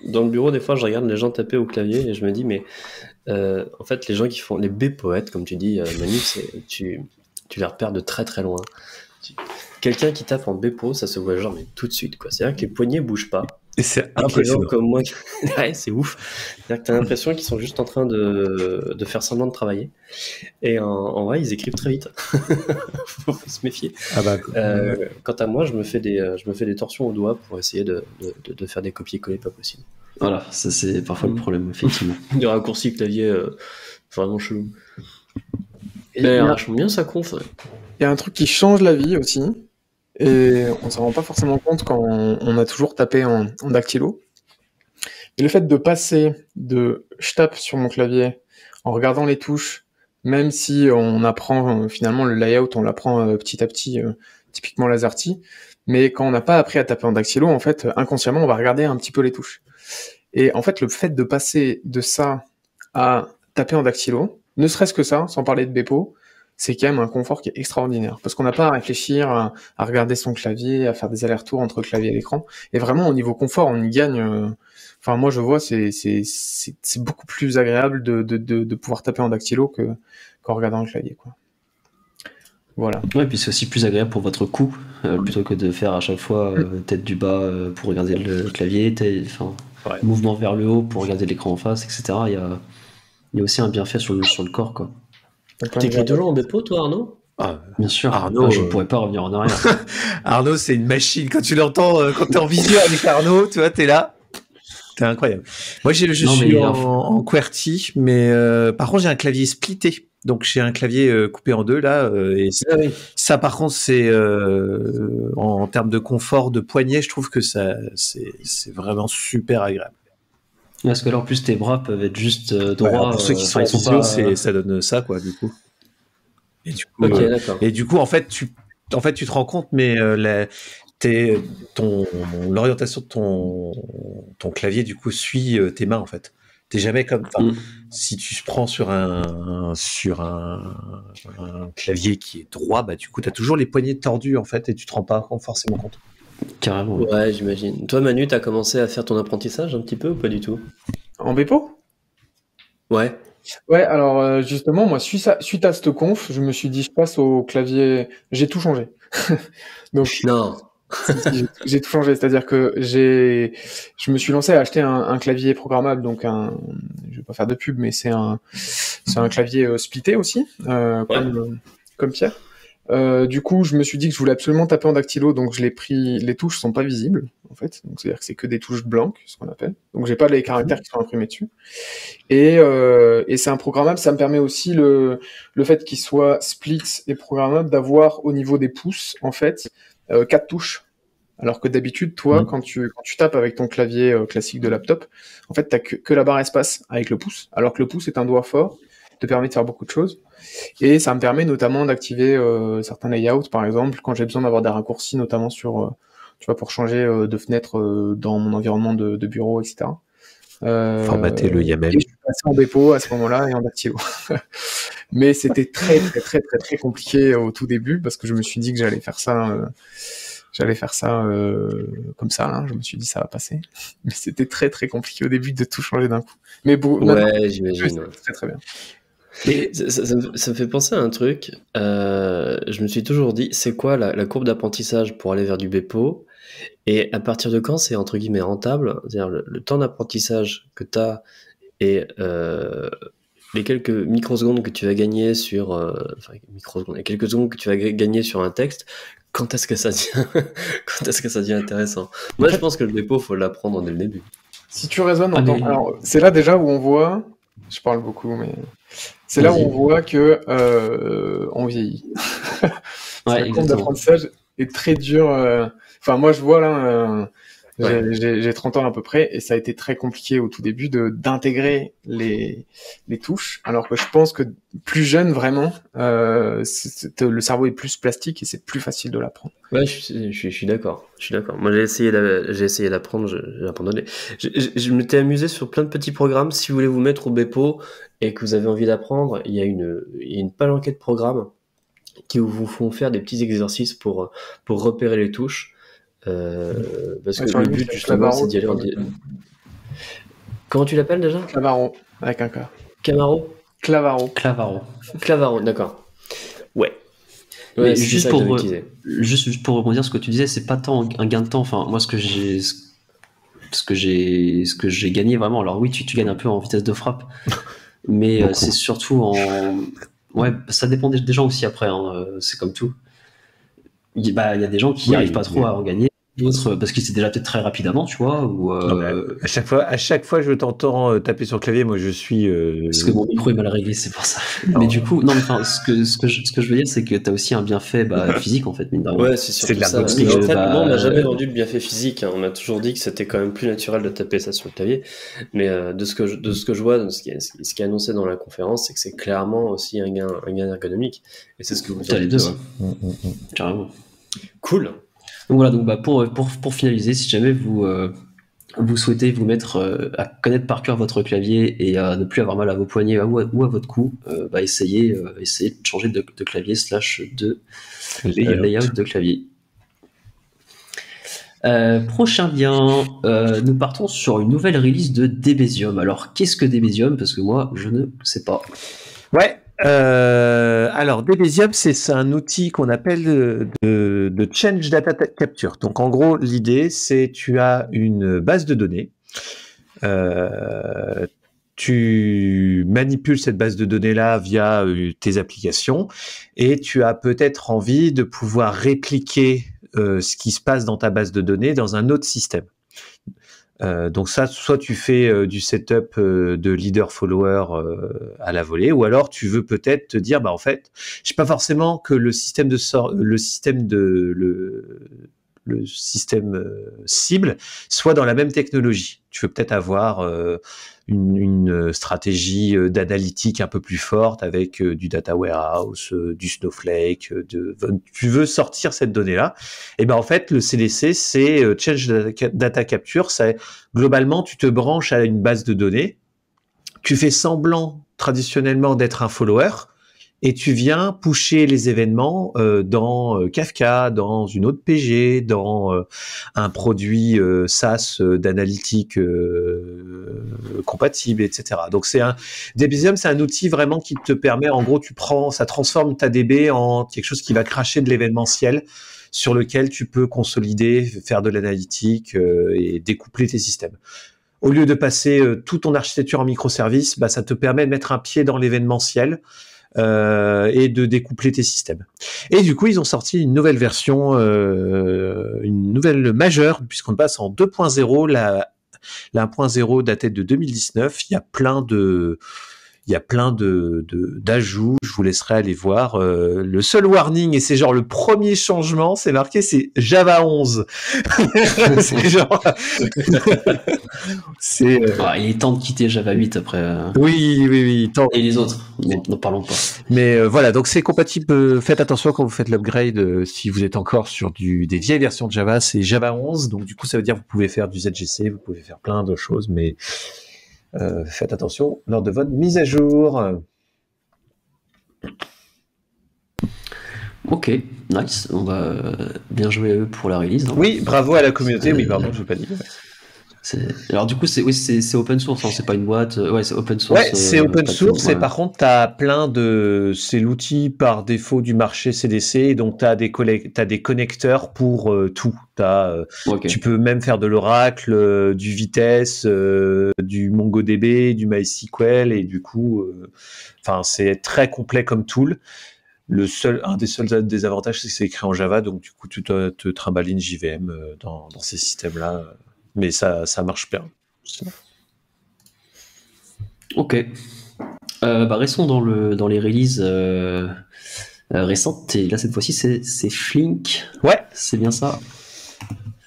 Dans le bureau, des fois, je regarde les gens taper au clavier et je me dis, mais en fait, les gens qui font les Bepoètes, comme tu dis, Manu, tu les repères de très très loin. Quelqu'un qui tape en Bepo, ça se voit genre mais tout de suite, quoi. C'est-à-dire que les poignets bougent pas. Et c'est Les gens impressionnant. comme moi, ouais, c'est ouf. C'est-à-dire que t'as l'impression qu'ils sont juste en train de faire semblant de travailler. Et en vrai, ils écrivent très vite. Faut se méfier. Ah bah, Quant à moi, je me fais des torsions au doigt pour essayer de faire des copier-coller pas possible. Voilà, ça c'est parfois le problème, effectivement. Des raccourcis clavier vraiment chelou. Et Mais, vachement bien ça conf. Ouais. il y a un truc qui change la vie aussi, et on s'en rend pas forcément compte quand on a toujours tapé en dactylo. Et le fait de passer de je tape sur mon clavier en regardant les touches, même si on apprend finalement le layout, on l'apprend petit à petit, typiquement l'AZERTY, mais quand on n'a pas appris à taper en dactylo, en fait, inconsciemment, on va regarder un petit peu les touches. Et en fait, le fait de passer de ça à taper en dactylo, ne serait-ce que ça, sans parler de Bepo, c'est quand même un confort qui est extraordinaire. Parce qu'on n'a pas à réfléchir, à regarder son clavier, à faire des allers-retours entre clavier et l'écran. Et vraiment, au niveau confort, on y gagne. Enfin, moi, je vois, c'est beaucoup plus agréable de pouvoir taper en dactylo qu'en regardant le clavier, quoi. Voilà. Ouais, puis c'est aussi plus agréable pour votre cou, plutôt que de faire à chaque fois tête du bas pour regarder le clavier, mouvement vers le haut pour regarder l'écran en face, etc. Il y a aussi un bienfait sur le corps, quoi. T'écris toujours en Bepo, toi, Arnaud? Bien sûr. Arnaud, je ne pourrais pas revenir en arrière. Arnaud, c'est une machine. Quand tu l'entends, quand t'es en visio avec Arnaud, tu vois, t'es là. C'est incroyable. Moi, je suis en QWERTY, mais par contre, j'ai un clavier splitté. Donc, j'ai un clavier coupé en deux, là. Et ça, par contre, c'est en termes de confort de poignet, je trouve que ça, c'est vraiment super agréable. Parce que là, en plus, tes bras peuvent être juste droits. Pour ceux qui sont en visio, ça donne ça, quoi, du coup. Et du coup, en fait, tu te rends compte, mais l'orientation de ton clavier, du coup, suit tes mains, en fait. T'es jamais comme, si tu te prends sur un clavier qui est droit, bah, du coup, t'as toujours les poignets tordus, en fait, et tu te rends pas forcément compte. Carrément. Ouais, j'imagine. Toi, Manu, t'as commencé à faire ton apprentissage un petit peu ou pas du tout? En Bepo? Ouais. Ouais, alors justement, moi, suite à cette conf, je me suis dit, je passe au clavier. J'ai tout changé. Donc, non. J'ai tout changé, c'est-à-dire que je me suis lancé à acheter un clavier programmable, donc je vais pas faire de pub, mais c'est un clavier splitté aussi, comme Pierre. Du coup, je me suis dit que je voulais absolument taper en dactylo, donc je l'ai pris. Les touches sont pas visibles, en fait. Donc c'est-à-dire que c'est que des touches blanches, ce qu'on appelle. Donc j'ai pas les caractères qui sont imprimés dessus. Et c'est un programmable. Ça me permet aussi le fait qu'il soit split et programmable d'avoir au niveau des pouces, en fait, 4 touches. Alors que d'habitude, toi, quand tu tapes avec ton clavier classique de laptop, en fait, t'as que la barre espace avec le pouce. Alors que le pouce est un doigt fort, te permet de faire beaucoup de choses. Et ça me permet notamment d'activer certains layouts, par exemple, quand j'ai besoin d'avoir des raccourcis, notamment sur, tu vois, pour changer de fenêtre dans mon environnement de bureau, etc. Formater le YAML. Et je suis passé en Bepo à ce moment-là et en dactylo. Mais c'était très, très, très, très, très compliqué au tout début parce que je me suis dit que j'allais faire ça comme ça, là. Je me suis dit ça va passer. Mais c'était très, très compliqué au début de tout changer d'un coup. Mais bon, ouais, j'imagine. C'est très, très bien. Et ça me fait penser à un truc. Je me suis toujours dit, c'est quoi la courbe d'apprentissage pour aller vers du Bepo? Et à partir de quand c'est entre guillemets rentable? C'est-à-dire le temps d'apprentissage que tu as et les quelques microsecondes que tu vas gagner sur les quelques secondes que tu vas gagner sur un texte, quand est-ce que ça devient intéressant? Moi, je pense que le Bepo, faut l'apprendre dès le début. Si tu raisonnes en temps, alors c'est là déjà où on voit, je parle beaucoup, mais c'est là où on voit que on vieillit. Ouais, la courbe d'apprentissage est très dur. Enfin, moi, je vois là, j'ai 30 ans à peu près, et ça a été très compliqué au tout début d'intégrer les touches, alors que je pense que plus jeune, vraiment, le cerveau est plus plastique et c'est plus facile de l'apprendre. Ouais, je suis d'accord. Moi, j'ai essayé d'apprendre, j'ai abandonné. Je m'étais amusé sur plein de petits programmes. Si vous voulez vous mettre au Bepo et que vous avez envie d'apprendre, il y a une palanquée de programmes qui vous font faire des petits exercices pour repérer les touches. Parce que le but justement c'est d'y aller en... Comment tu l'appelles déjà? Clavaro, avec un K. Camaro? Clavaro, d'accord. Ouais. Mais juste pour rebondir sur ce que tu disais, c'est pas tant un gain de temps. Enfin, moi, ce que j'ai gagné vraiment. Alors oui, tu gagnes un peu en vitesse de frappe, mais c'est surtout ouais, ça dépend des gens aussi après. Hein, c'est comme tout. Il y a des gens qui n'arrivent pas trop à en gagner, d'autres parce qu'ils étaient déjà peut-être très rapidement, tu vois. Ou à chaque fois, je t'entends taper sur le clavier. Moi, je suis. Parce que mon micro est mal réglé, c'est pour ça. Mais du coup, non, enfin, ce que je veux dire, c'est que t'as aussi un bienfait physique en fait, mine de rien. Ouais, c'est surtout ça. En fait, on n'a jamais vendu le bienfait physique. Hein. On a toujours dit que c'était quand même plus naturel de taper ça sur le clavier. Mais de ce que je vois, ce qui est annoncé dans la conférence, c'est que c'est clairement aussi un gain ergonomique. Et c'est ce que vous avez les deux, carrément. Cool. Donc voilà, donc pour finaliser, si jamais vous vous souhaitez vous mettre à connaître par cœur votre clavier et à ne plus avoir mal à vos poignets ou à votre cou, essayez de changer de clavier / de layout de clavier. Prochain lien, nous partons sur une nouvelle release de Debezium. Alors, qu'est-ce que Debezium? Parce que moi, je ne sais pas. Ouais. Alors, Debezium, c'est un outil qu'on appelle de Change Data Capture. Donc, en gros, l'idée, c'est tu as une base de données. Tu manipules cette base de données-là via tes applications et tu as peut-être envie de pouvoir répliquer ce qui se passe dans ta base de données dans un autre système. Donc ça, soit tu fais du setup de leader-follower à la volée, ou alors tu veux peut-être te dire, en fait, je sais pas forcément que le système cible soit dans la même technologie. Tu veux peut-être avoir une stratégie d'analytique un peu plus forte avec du data warehouse, du Snowflake, tu veux sortir cette donnée-là. Et en fait, le CDC, c'est Change Data Capture. C'est globalement, tu te branches à une base de données, tu fais semblant traditionnellement d'être un follower, et tu viens pusher les événements dans Kafka, dans une autre PG, dans un produit SaaS d'analytique compatible, etc. Donc Debezium, c'est un outil vraiment qui te permet, en gros, ça transforme ta DB en quelque chose qui va cracher de l'événementiel sur lequel tu peux consolider, faire de l'analytique et découpler tes systèmes. Au lieu de passer toute ton architecture en microservices, ça te permet de mettre un pied dans l'événementiel et de découpler tes systèmes. Et du coup, ils ont sorti une nouvelle version, une nouvelle majeure, puisqu'on passe en 2.0, la 1.0 datée de 2019. Il y a plein d'ajouts. Je vous laisserai aller voir. Le seul warning, et c'est genre le premier changement, c'est marqué, c'est Java 11. C'est genre... il est temps de quitter Java 8 après. Oui. Et les autres, n'en parlons pas. Mais voilà, donc c'est compatible. Faites attention quand vous faites l'upgrade. Si vous êtes encore sur des vieilles versions de Java, c'est Java 11. Donc du coup, ça veut dire que vous pouvez faire du ZGC, vous pouvez faire plein de choses, mais faites attention lors de votre mise à jour. Ok, nice. On va bien jouer à eux pour la release. Donc. Oui, bravo à la communauté. Oui, pardon, je n'ai pas dit. Alors du coup, c'est open source, hein, c'est pas une boîte. Ouais, c'est open source. Ouais, c'est open source. Et par contre, t'as plein c'est l'outil par défaut du marché CDC. Et donc t'as des connecteurs pour tout. Tu peux même faire de l'Oracle, du Vitesse, du MongoDB, du MySQL, et du coup, c'est très complet comme tool. Un des seuls désavantages, c'est que c'est écrit en Java, donc du coup, tu te trimbales une JVM dans ces systèmes-là. Mais ça marche bien. Ok. Restons dans les releases récentes. Et là, cette fois-ci, c'est Flink. Ouais. C'est bien ça.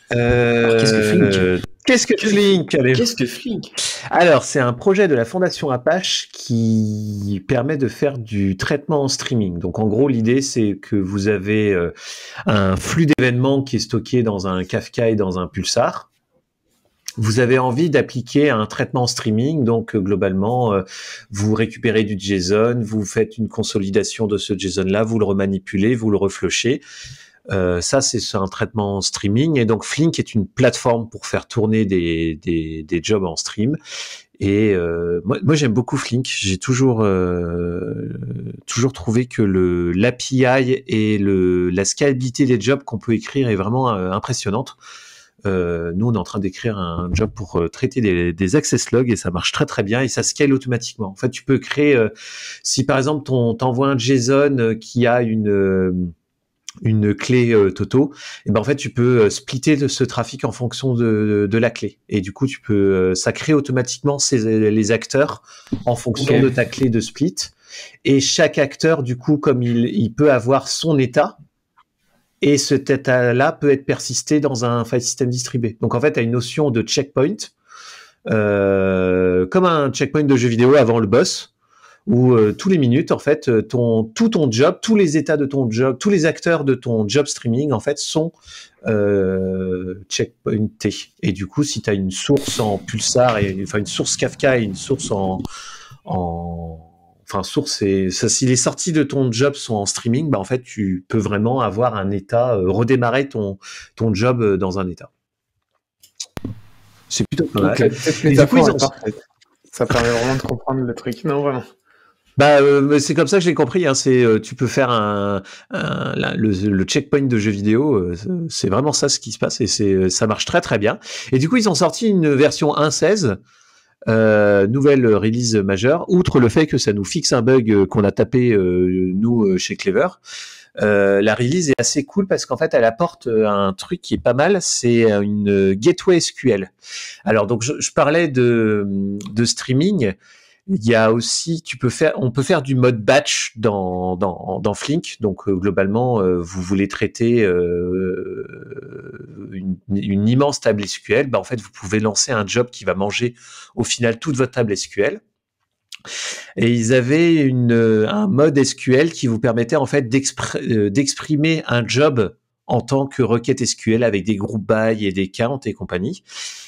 Alors, qu'est-ce que Flink ? Qu'est-ce que Flink ? Alors, c'est un projet de la Fondation Apache qui permet de faire du traitement en streaming. Donc, en gros, l'idée, c'est que vous avez un flux d'événements qui est stocké dans un Kafka et dans un Pulsar. Vous avez envie d'appliquer un traitement en streaming, donc globalement, vous récupérez du JSON, vous faites une consolidation de ce JSON-là, vous le remanipulez, vous le reflushez. Ça, c'est un traitement en streaming. Et donc, Flink est une plateforme pour faire tourner des jobs en stream. Et moi, j'aime beaucoup Flink. J'ai toujours trouvé que l'API et la scalabilité des jobs qu'on peut écrire est vraiment impressionnante. Nous, on est en train d'écrire un job pour traiter des access logs et ça marche très très bien et ça scale automatiquement. En fait, tu peux créer, si par exemple t'envoies un JSON qui a une clé Toto, et en fait tu peux splitter ce trafic en fonction de la clé et du coup ça crée automatiquement les acteurs en fonction de ta clé de split et chaque acteur du coup comme il peut avoir son état. Et cet état-là peut être persisté dans un file system distribué. Donc en fait, tu as une notion de checkpoint, comme un checkpoint de jeu vidéo avant le boss, où tous les minutes, en fait, tout ton job, tous les états de ton job, tous les acteurs de ton job streaming, en fait, sont checkpointé. Et du coup, si tu as une source en pulsar, enfin une source Kafka et une source source et ça, si les sorties de ton job sont en streaming, bah en fait tu peux vraiment avoir un état, redémarrer ton job dans un état. C'est plutôt pas mal. Cette métaphore est parfaite. Ça permet vraiment de comprendre le truc. Non, vraiment. Bah, c'est comme ça que je l'ai compris. Hein. Tu peux faire le checkpoint de jeux vidéo. C'est vraiment ça ce qui se passe et ça marche très très bien. Et du coup, ils ont sorti une version 1.16. Nouvelle release majeure, outre le fait que ça nous fixe un bug qu'on a tapé nous chez Clever. La release est assez cool parce qu'en fait elle apporte un truc qui est pas mal, c'est une gateway SQL. Alors donc je parlais de streaming. Il y a aussi, on peut faire du mode batch dans Flink. Donc globalement, vous voulez traiter une immense table SQL, bah en fait vous pouvez lancer un job qui va manger au final toute votre table SQL. Et ils avaient un mode SQL qui vous permettait en fait d'exprimer un job en tant que requête SQL avec des group by et des count et compagnie.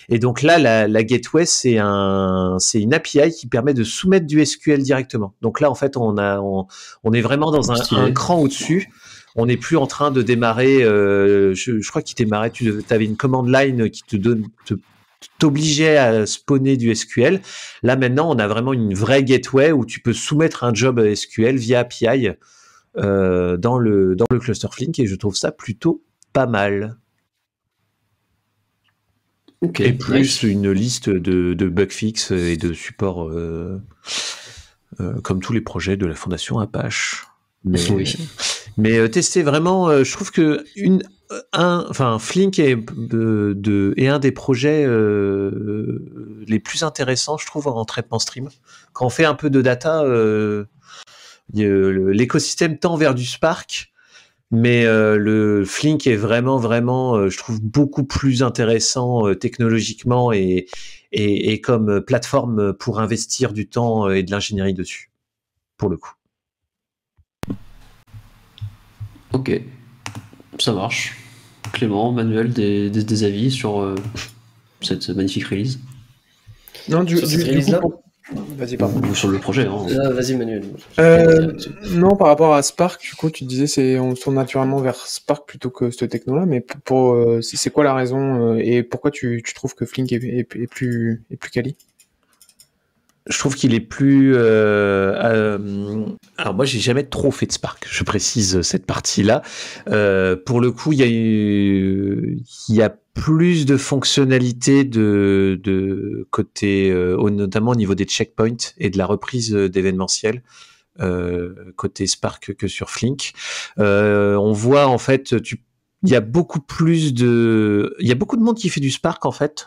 Et donc là, la gateway, c'est une API qui permet de soumettre du SQL directement. Donc là, en fait, on est vraiment dans un cran au-dessus. On n'est plus en train de démarrer. Je crois qu'il démarrait. Tu avais une command line qui t'obligeait à spawner du SQL. Là, maintenant, on a vraiment une vraie gateway où tu peux soumettre un job SQL via API dans le cluster Flink, et je trouve ça plutôt pas mal. Okay, et plus une liste de bug fix et de support comme tous les projets de la fondation Apache. Mais tester vraiment, je trouve que Flink est un des projets les plus intéressants, je trouve, en traitement stream. Quand on fait un peu de data, l'écosystème tend vers du Spark, mais le Flink est vraiment, je trouve, beaucoup plus intéressant technologiquement et comme plateforme pour investir du temps et de l'ingénierie dessus, pour le coup. Ok, ça marche. Clément, Manuel, des avis sur cette magnifique release? Non, du coup, vas-y, pardon. Ou sur le projet. Hein. Vas-y, Manuel. Non, par rapport à Spark, du coup, tu disais on se tourne naturellement vers Spark plutôt que cette techno-là, mais c'est quoi la raison et pourquoi tu trouves que Flink est plus quali? Je trouve qu'il est plus... Alors moi, j'ai jamais trop fait de Spark, je précise cette partie-là. Pour le coup, il y a plus de fonctionnalités de côté, notamment au niveau des checkpoints et de la reprise d'événementiel, côté Spark que sur Flink. On voit en fait... Il y a beaucoup de monde qui fait du Spark en fait,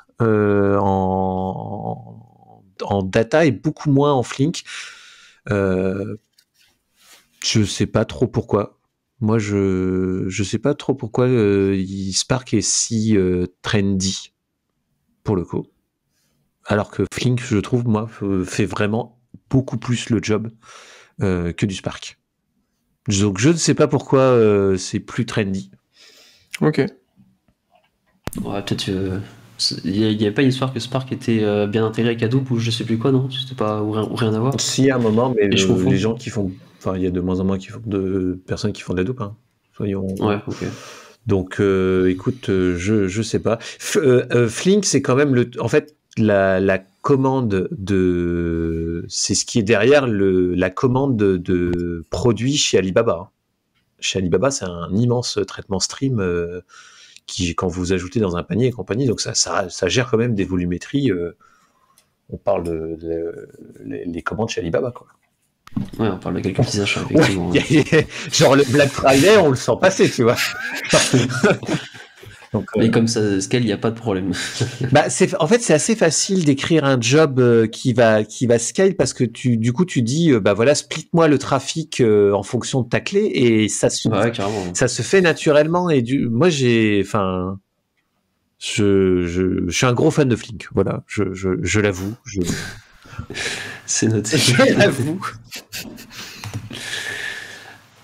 en data et beaucoup moins en Flink. Je sais pas trop pourquoi. Moi, je sais pas trop pourquoi Spark est si trendy pour le coup. Alors que Flink, je trouve, moi, fait vraiment beaucoup plus le job que du Spark. Donc, je ne sais pas pourquoi c'est plus trendy. Ok. Ouais, peut-être. Il n'y avait pas une histoire que Spark était bien intégré avec Hadoop ou je sais plus quoi, non? C'était pas ou rien à voir? Si, à un moment, mais les gens qui font... Enfin, il y a de moins en moins de personnes qui font de Hadoop, hein. Soyons... Ouais, ok. Donc, écoute, je sais pas. Flink, c'est quand même en fait, la commande c'est ce qui est derrière la commande de produits chez Alibaba. Chez Alibaba, c'est un immense traitement stream quand vous ajoutez dans un panier et compagnie, donc ça gère quand même des volumétries. On parle les commandes chez Alibaba, quoi. Ouais, on parle de quelques petits achats, effectivement. Ouais. Genre le Black Friday, on le sent passer, tu vois. Donc, mais comme ça scale, il n'y a pas de problème. En fait, c'est assez facile d'écrire un job qui va scale parce que du coup, tu dis, voilà, split-moi le trafic en fonction de ta clé et ça se fait naturellement. Et moi, je suis un gros fan de Flink. Voilà, je l'avoue. C'est noté. Je l'avoue.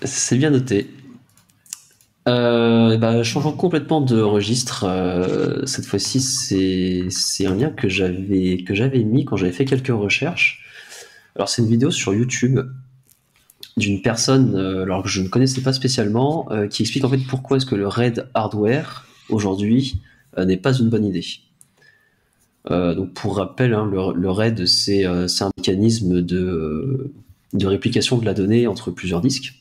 C'est bien noté. Changeons complètement de registre. Cette fois-ci, c'est un lien que j'avais mis quand j'avais fait quelques recherches. Alors, c'est une vidéo sur YouTube d'une personne, alors que je ne connaissais pas spécialement, qui explique en fait pourquoi est-ce que le RAID hardware aujourd'hui n'est pas une bonne idée. Donc, pour rappel, hein, le RAID, c'est un mécanisme de réplication de la donnée entre plusieurs disques.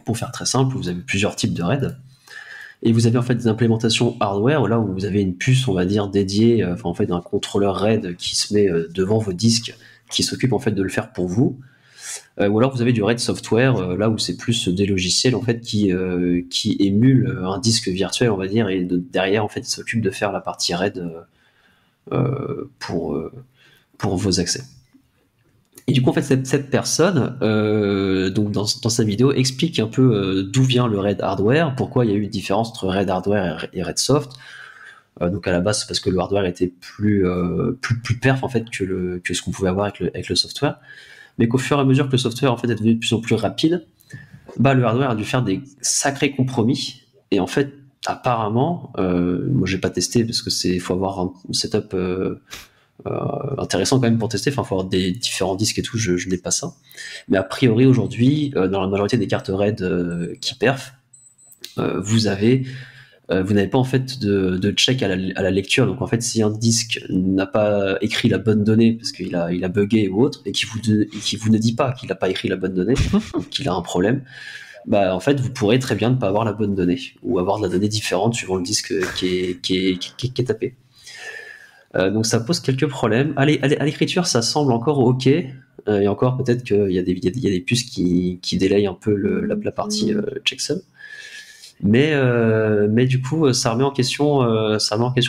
Pour faire très simple, vous avez plusieurs types de RAID. Et vous avez en fait des implémentations hardware, là où vous avez une puce, on va dire, dédiée, en fait, un contrôleur RAID qui se met devant vos disques, qui s'occupe en fait de le faire pour vous. Ou alors vous avez du RAID software, là où c'est plus des logiciels en fait qui émulent un disque virtuel, on va dire, et derrière en fait ils s'occupent de faire la partie RAID pour vos accès. Et du coup, en fait, cette personne, donc dans sa vidéo, explique un peu d'où vient le RAID hardware, pourquoi il y a eu une différence entre RAID hardware et RAID soft. Donc à la base, c'est parce que le hardware était plus perf en fait que ce qu'on pouvait avoir avec le software. Mais qu'au fur et à mesure que le software en fait est devenu de plus en plus rapide, le hardware a dû faire des sacrés compromis. Et en fait, apparemment, moi j'ai pas testé parce que faut avoir un setup intéressant quand même pour tester, il faut avoir des différents disques et tout, je n'ai pas ça. Mais a priori aujourd'hui, dans la majorité des cartes RAID qui perf, vous n'avez pas en fait de check à la lecture. Donc en fait, si un disque n'a pas écrit la bonne donnée parce qu'il a bugué ou autre, et qui vous ne dit pas qu'il n'a pas écrit la bonne donnée, qu'il a un problème, en fait, vous pourrez très bien ne pas avoir la bonne donnée, ou avoir de la donnée différente suivant le disque qui est tapé. Donc ça pose quelques problèmes. À l'écriture, ça semble encore ok. Et encore, peut-être qu'il y a des puces qui délayent un peu la partie checksum. Mais du coup, ça remet en question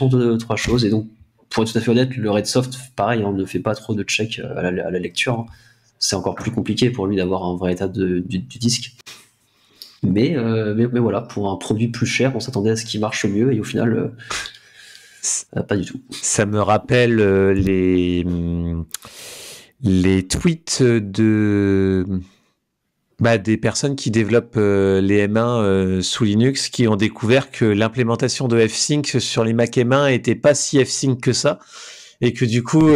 deux, trois choses. Et donc, pour être tout à fait honnête, le RAIDsoft, pareil, on ne fait pas trop de check à la lecture. C'est encore plus compliqué pour lui d'avoir un vrai état du disque. Mais voilà, pour un produit plus cher, on s'attendait à ce qu'il marche mieux. Et au final... pas du tout. Ça me rappelle les tweets des personnes qui développent les M1 sous Linux, qui ont découvert que l'implémentation de F-Sync sur les Mac M1 était pas si F-Sync que ça, et que du coup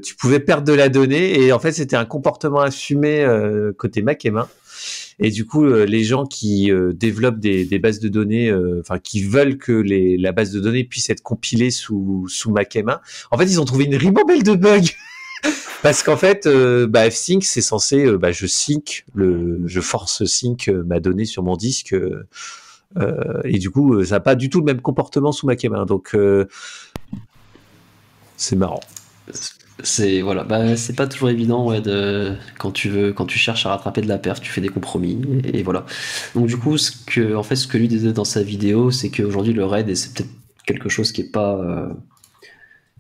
tu pouvais perdre de la donnée, et en fait c'était un comportement assumé côté Mac M1. Et du coup, les gens qui développent des bases de données, qui veulent que la base de données puisse être compilée sous Mac M1, en fait, ils ont trouvé une ribambelle de bugs. Parce qu'en fait, F-Sync, c'est censé, je force sync ma donnée sur mon disque, et du coup, ça n'a pas du tout le même comportement sous Mac M1. Donc, c'est marrant. C'est pas toujours évident quand tu cherches à rattraper de la perte, tu fais des compromis et voilà. Donc du coup, ce que lui disait dans sa vidéo, c'est qu'aujourd'hui le RAID, et c'est peut-être quelque chose qui est pas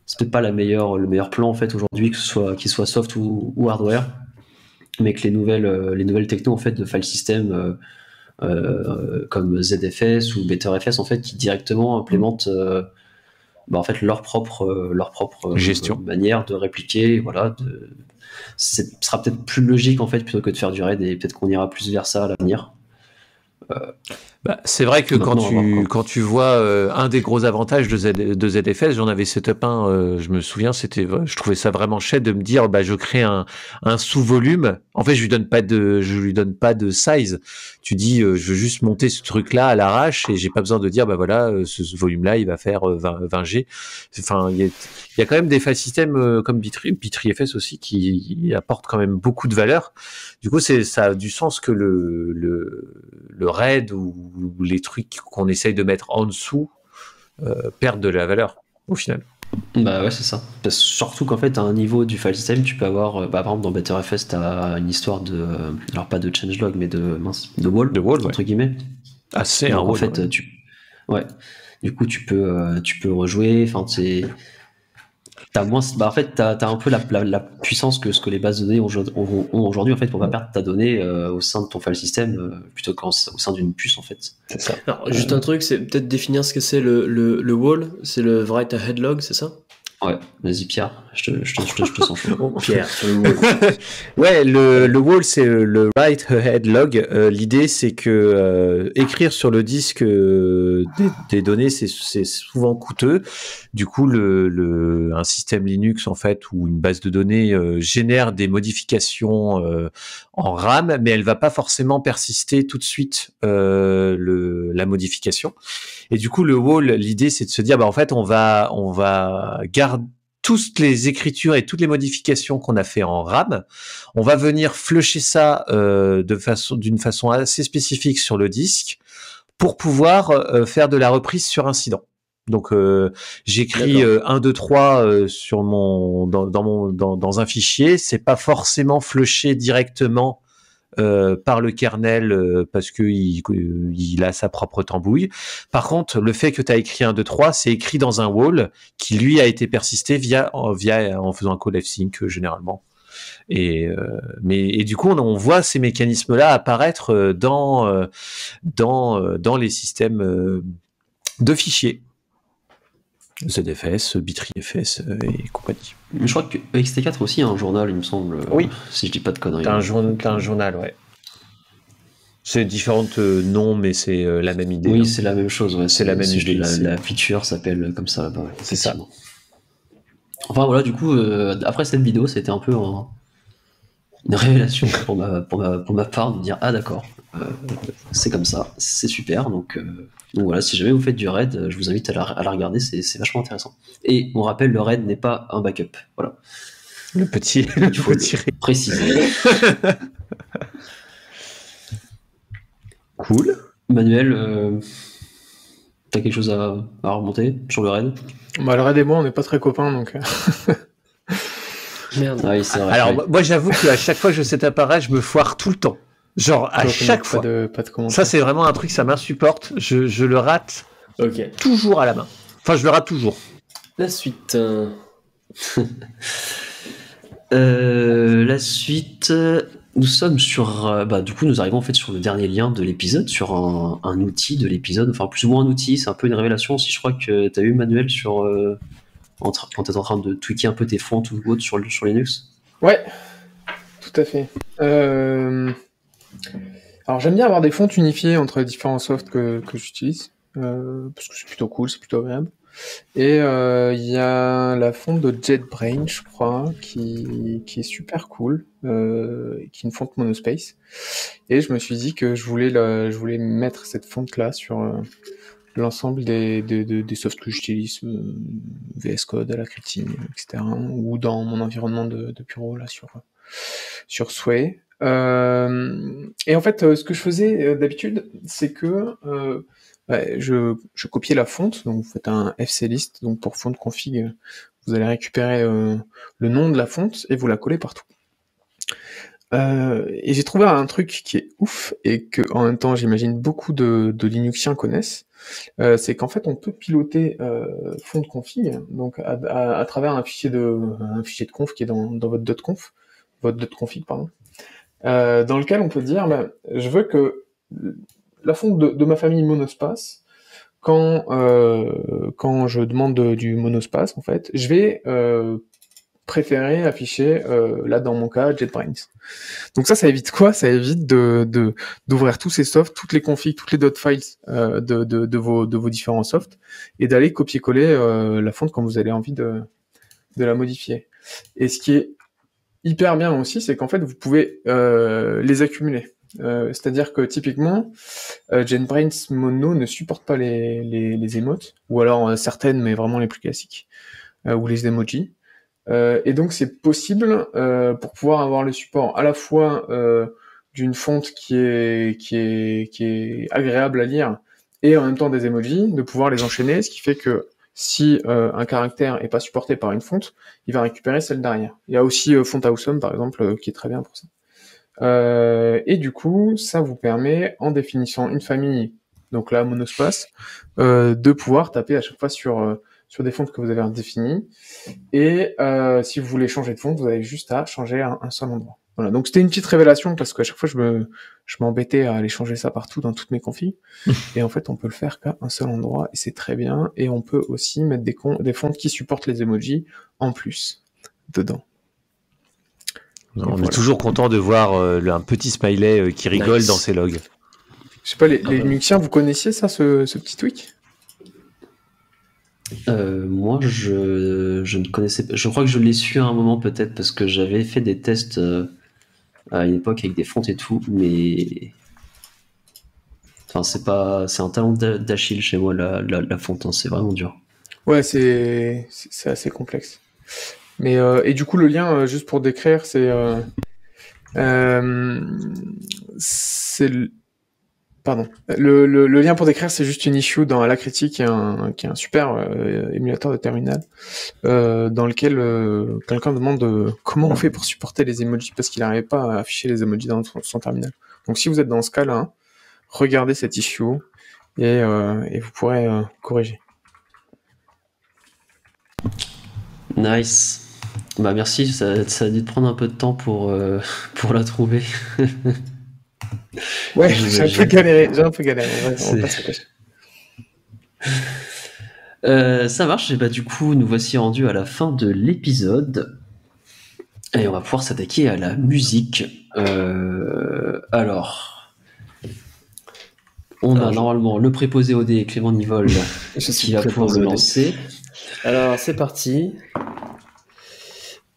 c'est peut-être pas le meilleur plan en fait aujourd'hui, qu'il soit soft ou hardware, mais que les nouvelles techno en fait de file system comme ZFS ou BetterFS en fait qui directement implémentent en fait leur propre gestion, manière de répliquer, voilà. Ce sera peut-être plus logique en fait plutôt que de faire du RAID, et peut-être qu'on ira plus vers ça à l'avenir. C'est vrai que quand tu vois un des gros avantages de ZFS, j'en avais setup un, je me souviens, je trouvais ça vraiment chouette de me dire je crée un sous-volume. En fait, je lui donne pas de size. Tu dis je veux juste monter ce truc là à l'arrache, et j'ai pas besoin de dire ce volume là il va faire 20 G. Enfin, il y a quand même des file systems comme BitryFS aussi qui apportent quand même beaucoup de valeur. Du coup, ça a du sens que le RAID ou les trucs qu'on essaye de mettre en dessous perdent de la valeur au final. Ouais, c'est ça. Surtout qu'en fait, à un niveau du file system, tu peux avoir, par exemple, dans BetterFS, tu as une histoire alors pas de changelog, mais de wall, entre guillemets. Ah, c'est un wall. En fait, du coup, tu peux rejouer. Enfin, t'as un peu la puissance que ce que les bases de données ont aujourd'hui en fait pour pas perdre ta donnée au sein de ton file system plutôt qu'au sein d'une puce en fait. C'est ça. Alors juste un truc, c'est peut-être définir ce que c'est le wall, c'est le write ahead log, c'est ça? Ouais, vas-y Pierre, je te sens chaud. Oh, Pierre, sur le wall. Ouais, le wall, c'est le write ahead log. L'idée, c'est que écrire sur le disque des données, c'est souvent coûteux. Du coup, un système Linux, en fait, ou une base de données génère des modifications en RAM, mais elle va pas forcément persister tout de suite la modification. Et du coup, le wall, l'idée, c'est de se dire, bah en fait, on va garder toutes les écritures et toutes les modifications qu'on a fait en RAM, on va venir flusher ça d'une façon assez spécifique sur le disque pour pouvoir faire de la reprise sur incident. Donc j'écris 1, 2, 3 sur dans un fichier, c'est pas forcément flushé directement par le kernel parce que il a sa propre tambouille. Par contre, le fait que tu as écrit 1, 2, 3, c'est écrit dans un wall qui lui a été persisté en faisant un call fsync généralement. Et du coup, on voit ces mécanismes-là apparaître dans les systèmes de fichiers. ZFS, BitryFS et compagnie. Je crois que ext4 aussi a un journal, il me semble. Oui. Si je dis pas de conneries. T'as un journal, ouais. C'est différents noms, mais c'est la même idée. Oui, c'est la même chose. Ouais. C'est la même idée. La feature s'appelle comme ça. Bah, ouais, c'est ça. Enfin voilà, du coup, après cette vidéo, c'était un peu une révélation pour ma part de dire ah d'accord, c'est comme ça, c'est super. Donc voilà, si jamais vous faites du raid, je vous invite à la regarder, c'est vachement intéressant. Et on rappelle, le raid n'est pas un backup. Voilà. Il faut préciser. Cool. Manuel, t'as quelque chose à remonter sur le raid? Bah, le raid et moi, on n'est pas très copains, donc... Merde. Ah oui, c'est vrai. Alors, moi, j'avoue qu'à chaque fois que je sais apparaître, je me foire tout le temps. Genre, à chaque fois. Pas de commentaire. Ça, c'est vraiment un truc, ça m'insupporte. Je le rate toujours à la main. Enfin, je le rate toujours. La suite. La suite, nous sommes sur... du coup, nous arrivons en fait sur le dernier lien de l'épisode, sur un outil de l'épisode, enfin plus ou moins un outil, c'est un peu une révélation aussi. Je crois que tu as eu, Manuel, sur... quand tu es en train de tweaker un peu tes fonts ou autre sur Linux. Ouais, tout à fait. Alors j'aime bien avoir des fonts unifiées entre les différents softs que j'utilise, parce que c'est plutôt cool, c'est plutôt agréable. Et il y a la fonte de JetBrains, je crois, qui est super cool, qui est une fonte monospace. Et je me suis dit que je voulais mettre cette fonte-là sur l'ensemble des softs que j'utilise, VS Code, Alacrity, etc., ou dans mon environnement de bureau là sur Sway. Et en fait, ce que je faisais d'habitude, c'est que je copiais la fonte, donc vous faites un fclist, donc pour fonte config, vous allez récupérer le nom de la fonte et vous la collez partout. Et j'ai trouvé un truc qui est ouf et que en même temps j'imagine beaucoup de Linuxiens connaissent, c'est qu'en fait on peut piloter fonte config, donc à travers un fichier de conf qui est dans votre .config, pardon, dans lequel on peut dire je veux que la fonte de ma famille monospace, quand je demande du monospace, en fait, je vais préférer afficher, là dans mon cas, JetBrains. Donc ça évite quoi? Ça évite d'ouvrir tous ces softs, toutes les configs, toutes les .files de vos différents softs, et d'aller copier-coller la fonte quand vous avez envie de la modifier. Et ce qui est hyper bien aussi, c'est qu'en fait, vous pouvez les accumuler. C'est-à-dire que typiquement, JetBrains Mono ne supporte pas les emotes, ou alors certaines, mais vraiment les plus classiques, ou les emojis. Et donc c'est possible pour pouvoir avoir le support à la fois d'une fonte qui est agréable à lire et en même temps des emojis, de pouvoir les enchaîner, ce qui fait que si un caractère est pas supporté par une fonte, il va récupérer celle derrière. Il y a aussi FontAwesome par exemple qui est très bien pour ça. Et du coup, ça vous permet, en définissant une famille, donc là monospace, de pouvoir taper à chaque fois sur des fontes que vous avez définies. Et si vous voulez changer de fonte, vous avez juste à changer un seul endroit. Voilà. Donc c'était une petite révélation parce qu'à chaque fois je m'embêtais à aller changer ça partout dans toutes mes configs. Et en fait, on peut le faire qu'à un seul endroit et c'est très bien. Et on peut aussi mettre des fontes qui supportent les emojis en plus. dedans. On est toujours content de voir un petit smiley qui rigole dans ses logs. Je sais pas, les Linuxiens, vous connaissiez ça, ce petit tweak? Moi, je ne connaissais pas. Je crois que je l'ai su à un moment peut-être parce que j'avais fait des tests à une époque avec des fontes et tout, mais enfin c'est un talent d'Achille chez moi la fonte, hein, c'est vraiment dur. Ouais, c'est assez complexe. Mais et du coup le lien juste pour décrire c'est pardon. Le lien pour décrire, c'est juste une issue dans La Critique, qui est un super émulateur de terminal, dans lequel quelqu'un demande comment on fait pour supporter les emojis, parce qu'il n'arrivait pas à afficher les emojis dans son terminal. Donc si vous êtes dans ce cas-là, regardez cette issue et vous pourrez corriger. Nice. Bah merci, ça a dû te prendre un peu de temps pour la trouver. Ouais, j'ai un peu galéré. On va pas se cacher. Ça marche, et bah du coup nous voici rendus à la fin de l'épisode et on va pouvoir s'attaquer à la musique. Alors on a normalement le préposé au dé Clément Nivol qui va pouvoir le lancer. Alors c'est parti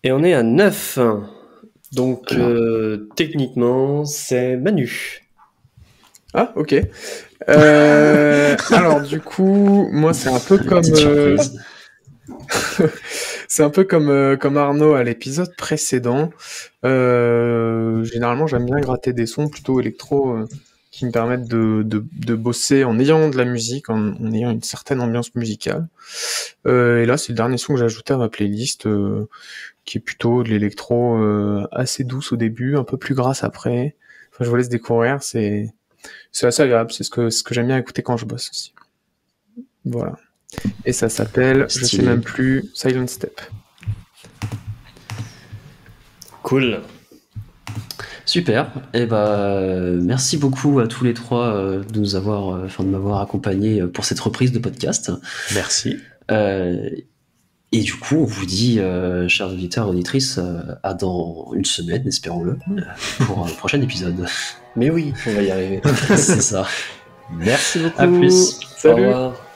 et on est à 9, donc techniquement c'est Manu. Ah, ok. Alors du coup, moi c'est un peu comme c'est un peu comme Arnaud à l'épisode précédent. Généralement, j'aime bien gratter des sons plutôt électro qui me permettent de bosser en ayant de la musique, en ayant une certaine ambiance musicale. Et là, c'est le dernier son que j'ai ajouté à ma playlist, qui est plutôt de l'électro assez douce au début, un peu plus grasse après. Enfin, je vous laisse découvrir. C'est assez agréable, c'est ce que j'aime bien écouter quand je bosse aussi. Voilà. Et ça s'appelle, je sais même plus, Silent Step. Cool. Super. Et merci beaucoup à tous les trois de m'avoir accompagné pour cette reprise de podcast. Merci. Et du coup, on vous dit, chers auditeurs et auditrices, à dans une semaine, espérons-le, pour un prochain épisode. Mais oui, on va y arriver. C'est ça. Merci beaucoup. À plus. Salut. Au revoir.